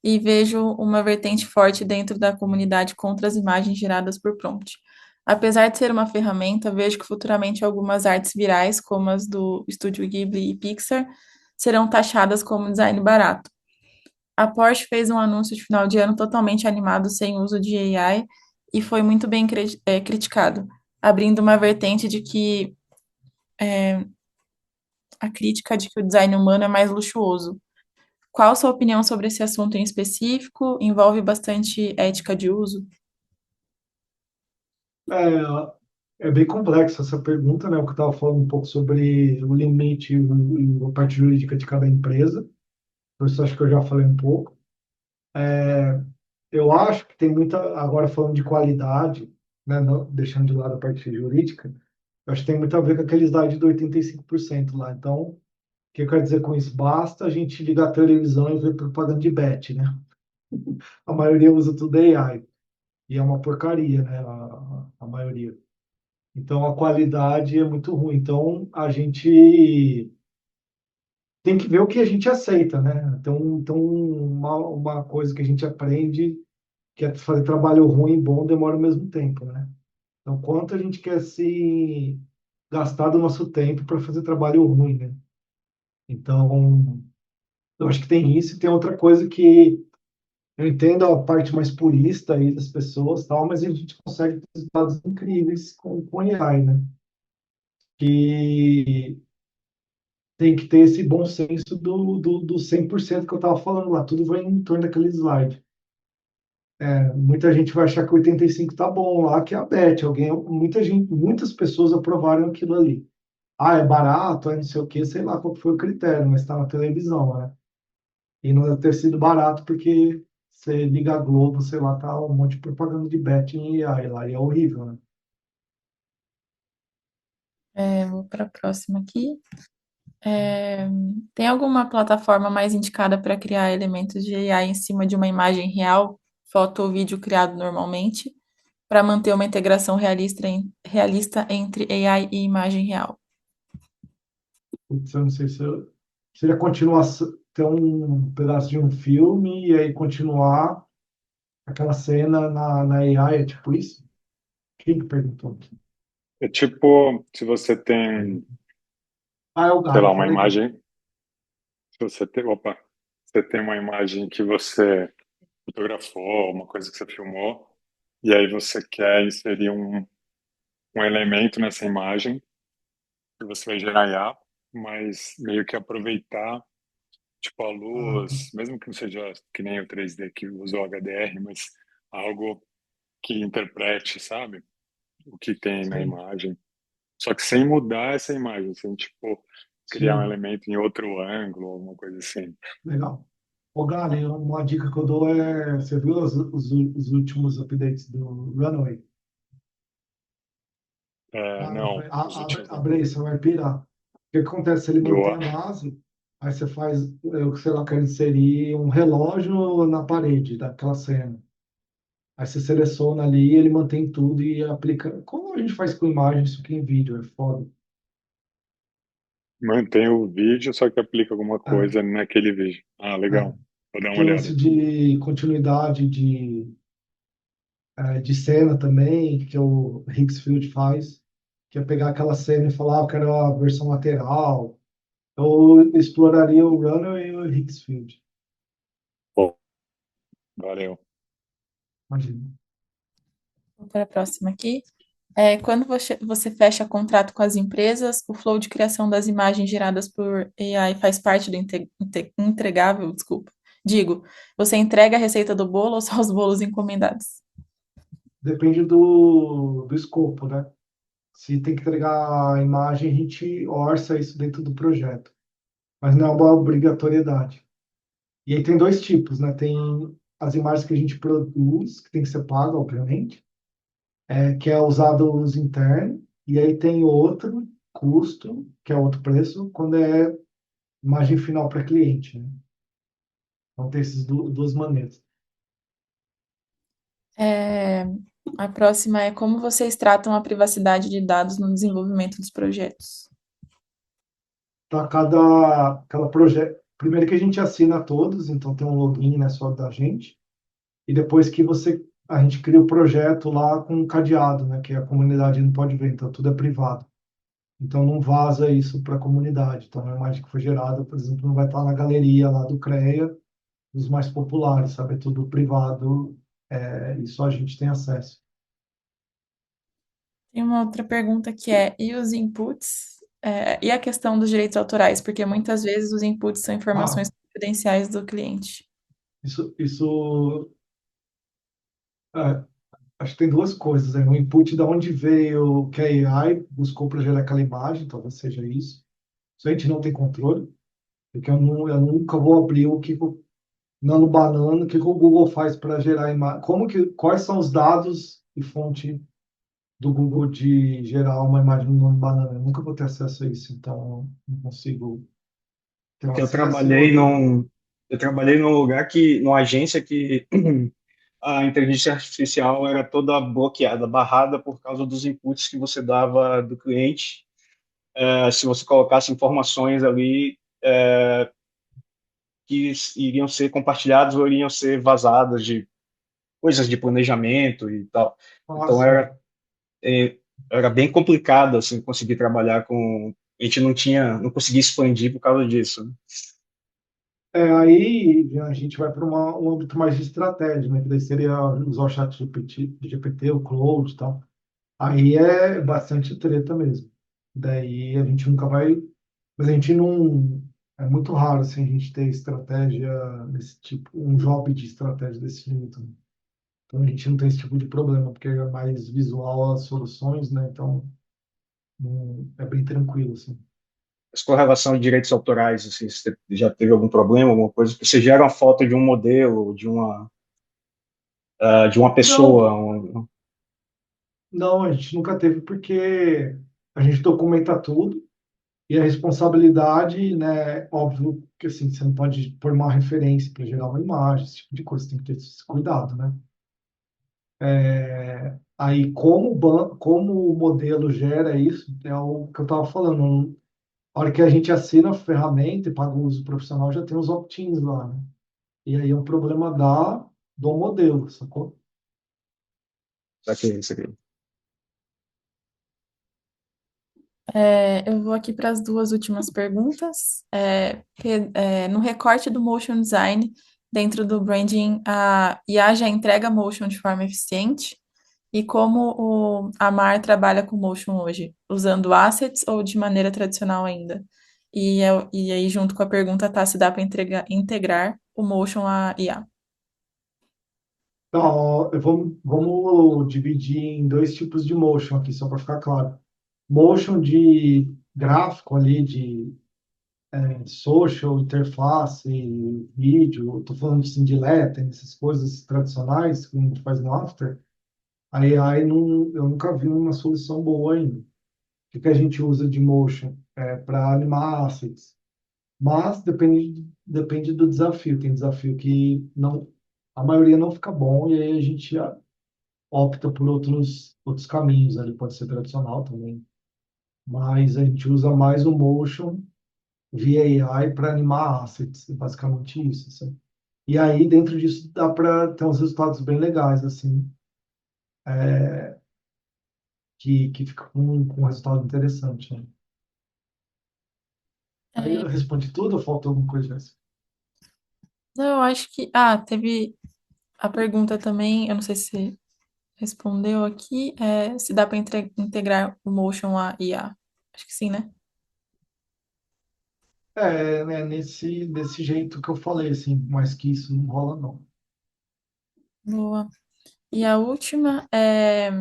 e vejo uma vertente forte dentro da comunidade contra as imagens geradas por prompt. Apesar de ser uma ferramenta, vejo que futuramente algumas artes virais, como as do Estúdio Ghibli e Pixar, serão taxadas como design barato. A Porsche fez um anúncio de final de ano totalmente animado sem uso de AI e foi muito bem criticado, abrindo uma vertente de que a crítica de que o design humano é mais luxuoso. Qual a sua opinião sobre esse assunto em específico? Envolve bastante ética de uso? É bem complexa essa pergunta, né? O que eu estava falando um pouco sobre o limite e a parte jurídica de cada empresa. Por isso acho que eu já falei um pouco. Eu acho que tem muita, agora falando de qualidade, né? Deixando de lado a parte jurídica, eu acho que tem muito a ver com aquele slide do 85% lá. Então, o que eu quero dizer com isso? Basta a gente ligar a televisão e ver propaganda de bet, né? A maioria usa tudo AI. E é uma porcaria, né? A maioria. Então a qualidade é muito ruim. Então a gente tem que ver o que a gente aceita, né? Então uma coisa que a gente aprende que é fazer trabalho ruim e bom demora ao mesmo tempo, né? Então quanto a gente quer se gastar do nosso tempo para fazer trabalho ruim, né? Então eu acho que tem isso e tem outra coisa que eu entendo a parte mais purista aí das pessoas, tal, mas a gente consegue ter resultados incríveis com AI, né? Que tem que ter esse bom senso do 100% que eu estava falando lá. Tudo vai em torno daquele slide. Muita gente vai achar que 85 tá bom lá, que é a Bet. Muita gente, muitas pessoas aprovaram aquilo ali. Ah, é barato, é não sei o quê, sei lá qual foi o critério, mas está na televisão, né? E não deve ter sido barato porque você liga a Globo, sei lá, tá um monte de propaganda de Bet em AI lá, e é horrível, né? Vou para a próxima aqui. É, tem alguma plataforma mais indicada para criar elementos de AI em cima de uma imagem real, foto ou vídeo criado normalmente, para manter uma integração realista entre AI e imagem real? Putz, eu não sei se seria continuar ter um pedaço de um filme e aí continuar aquela cena na AI, é tipo isso? Quem que perguntou? É tipo, se você tem, Ah, é o sei lá, Gaia, uma falei Gaia. imagem, se você tem, opa, você tem uma imagem que você fotografou, uma coisa que você filmou, e aí você quer inserir um elemento nessa imagem, que você vai gerar IA, mas meio que aproveitar, tipo, a Ah, tá. luz, mesmo que não seja que nem o 3D que usou HDR, mas algo que interprete, sabe, o que tem na Sim, imagem. Só que sem mudar essa imagem, sem, tipo, criar um sim, elemento em outro ângulo, alguma coisa assim. legal. Ô, Gaia, uma dica que eu dou é, você viu os últimos updates do Runway? É, Cara, não, os últimos não. abre aí, você vai pirar. O que acontece? Ele mantém Boa. a base, aí você faz, eu sei lá, quero inserir um relógio na parede daquela cena. Aí você seleciona ali, ele mantém tudo e aplica. Como a gente faz com imagem, isso aqui em vídeo, é foda. Mantém o vídeo, só que aplica alguma É, coisa naquele vídeo. Ah, é. legal. Vou dar uma Tem o lance olhada. de continuidade de cena também, que o Higgsfield faz, que é pegar aquela cena e falar, ah, eu quero a versão lateral. Eu exploraria o Runner e o Higgsfield, Pô, valeu. imagina. Vou para a próxima aqui. Quando você fecha contrato com as empresas, o flow de criação das imagens geradas por AI faz parte do entregável, desculpa. Digo, você entrega a receita do bolo ou só os bolos encomendados? Depende do escopo, né? Se tem que entregar a imagem, a gente orça isso dentro do projeto, mas não é uma obrigatoriedade. E aí tem dois tipos, né? Tem as imagens que a gente produz, que tem que ser paga, obviamente, que é usado o uso interno, e aí tem outro custo, que é outro preço, quando é imagem final para cliente, né? Então tem essas duas maneiras. É, a próxima é como vocês tratam a privacidade de dados no desenvolvimento dos projetos. Então, cada projeto. primeiro que a gente assina todos, então tem um login, né, só da gente. E depois que a gente cria o projeto lá com um cadeado, né, que a comunidade não pode ver, então tudo é privado. Então não vaza isso para a comunidade. Então a imagem que foi gerada, por exemplo, não vai estar na galeria lá do CREA, dos mais populares, sabe? É tudo privado, e só a gente tem acesso. Tem uma outra pergunta que é, e os inputs? E a questão dos direitos autorais? Porque muitas vezes os inputs são Ah, informações confidenciais do cliente. isso é, acho que tem duas coisas, né? O input de onde veio que a AI buscou para gerar aquela imagem, talvez seja isso. Isso a gente não tem controle, porque eu nunca vou abrir o que Nano Banana, o que o Google faz para gerar imagem, quais são os dados e fonte do Google de gerar uma imagem no Nano Banana. Eu nunca vou ter acesso a isso, então não consigo ter Porque acesso e outra. eu trabalhei num lugar numa agência que a inteligência artificial era toda bloqueada, barrada por causa dos inputs que você dava do cliente. Se você colocasse informações ali que iriam ser compartilhadas ou iriam ser vazadas de coisas de planejamento e tal. Então Nossa, era bem complicado assim conseguir trabalhar com. A gente não conseguia expandir por causa disso, né? aí a gente vai para um âmbito mais de estratégia, né? Que daí seria usar o chat GPT, o Claude e tal. Aí é bastante treta mesmo. Daí a gente nunca vai. Mas a gente não. É muito raro assim, a gente ter estratégia desse tipo, um job de estratégia desse jeito, né? Então a gente não tem esse tipo de problema, porque é mais visual as soluções, né? Então é bem tranquilo, assim. Mas com relação a direitos autorais, assim, você já teve algum problema, alguma coisa? Porque você gera uma foto de um modelo, de uma Não, pessoa, não, a gente nunca teve, porque a gente documenta tudo e a responsabilidade, né? Óbvio que assim, você não pode pôr uma referência para gerar uma imagem, esse tipo de coisa, tem que ter esse cuidado, né? Aí, como o modelo gera isso, é o que eu estava falando. A hora que a gente assina a ferramenta e paga o uso profissional, já tem os opt-ins lá, né? E aí é um problema do modelo, sacou? isso aqui. Eu vou aqui para as duas últimas perguntas. No recorte do motion design, dentro do branding, a IA já entrega motion de forma eficiente? E como a Mar trabalha com motion hoje? Usando assets ou de maneira tradicional ainda? E aí, junto com a pergunta, tá, se dá para integrar o motion à IA. Então, vamos dividir em dois tipos de motion aqui, só para ficar claro. Motion de gráfico ali, de social, interface, vídeo, estou falando assim, de lettering, essas coisas tradicionais que a gente faz no After. A AI não, eu nunca vi uma solução boa ainda. O que a gente usa de motion? Para animar assets. Mas depende do desafio. Tem desafio que não, a maioria não fica bom, e aí a gente opta por outros caminhos. Ali pode ser tradicional também. Mas a gente usa mais o motion via AI para animar assets. É basicamente isso, assim. E aí, dentro disso, dá para ter uns resultados bem legais, assim, que fica com um resultado interessante, né? Aí É, eu respondi tudo ou faltou alguma coisa, Jéssica? não, eu acho que. Teve a pergunta também, eu não sei se respondeu aqui, se dá para integrar o motion à IA. Acho que sim, né? Né, desse jeito que eu falei, assim, mas que isso não rola, não. Boa. E a última é: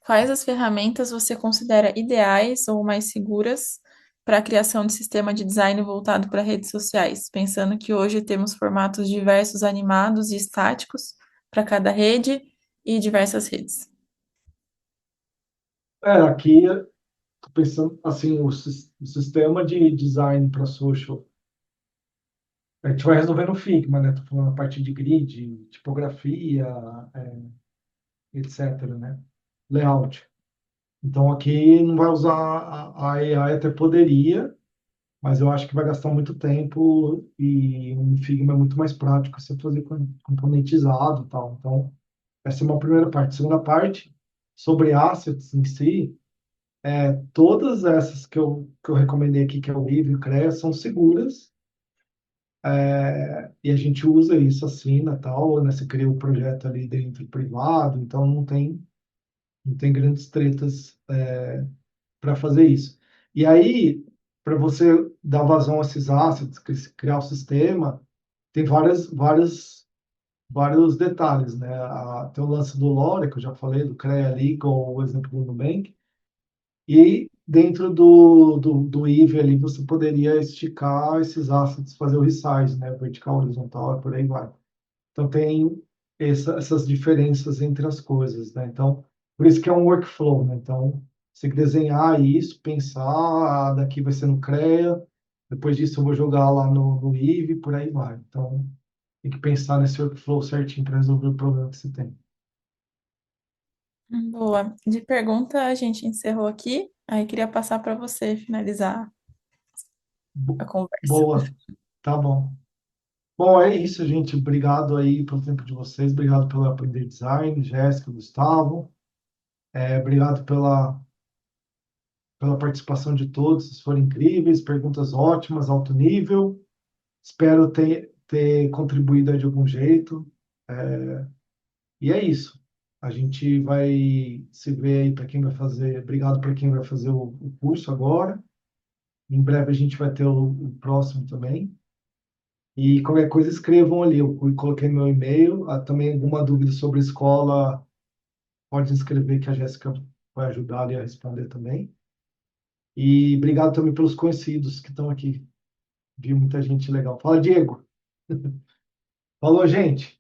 quais as ferramentas você considera ideais ou mais seguras para a criação de sistema de design voltado para redes sociais? Pensando que hoje temos formatos diversos animados e estáticos para cada rede e diversas redes. Aqui, tô pensando, assim, o sistema de design para social, a gente vai resolver no Figma, né? Tô falando a parte de grid, tipografia, etc., né? Layout. Então, aqui não vai usar a AI, até poderia, mas eu acho que vai gastar muito tempo e um Figma é muito mais prático você fazer componentizado e tal. Então, essa é uma primeira parte. Segunda parte, sobre assets em si, todas essas que eu recomendei aqui, que é o Weave e o CREA, são seguras, e a gente usa isso, assina tal, né? Você cria o projeto ali dentro privado, então não tem grandes tretas para fazer isso. E aí, para você dar vazão a esses assets, criar o sistema, tem vários detalhes, né? Tem o lance do Lore, que eu já falei, do CREA Legal, o exemplo do Nubank, e dentro do Eevee ali você poderia esticar esses assets, fazer o resize, né? Vertical, horizontal, e por aí vai. Então tem essas diferenças entre as coisas, né? Então, por isso que é um workflow, né? Então, você tem que desenhar isso, pensar, daqui vai ser no CREA, depois disso eu vou jogar lá no Eevee, por aí vai. Então, tem que pensar nesse workflow certinho para resolver o problema que você tem. Boa. De pergunta a gente encerrou aqui. Aí queria passar para você finalizar a conversa. Boa, tá bom. Bom, é isso, gente. Obrigado aí pelo tempo de vocês. Obrigado pelo Aprender Design, Jéssica, Gustavo. Obrigado pela participação de todos. Vocês foram incríveis, perguntas ótimas, alto nível. Espero ter contribuído de algum jeito. E é isso. A gente vai se ver aí para quem vai fazer. Obrigado para quem vai fazer o curso agora. Em breve a gente vai ter o próximo também. E qualquer coisa escrevam ali. Eu coloquei meu e-mail. Também alguma dúvida sobre a escola, pode escrever que a Jéssica vai ajudar ali a responder também. E obrigado também pelos conhecidos que estão aqui. Vi muita gente legal. Fala, Diego. Falou, gente.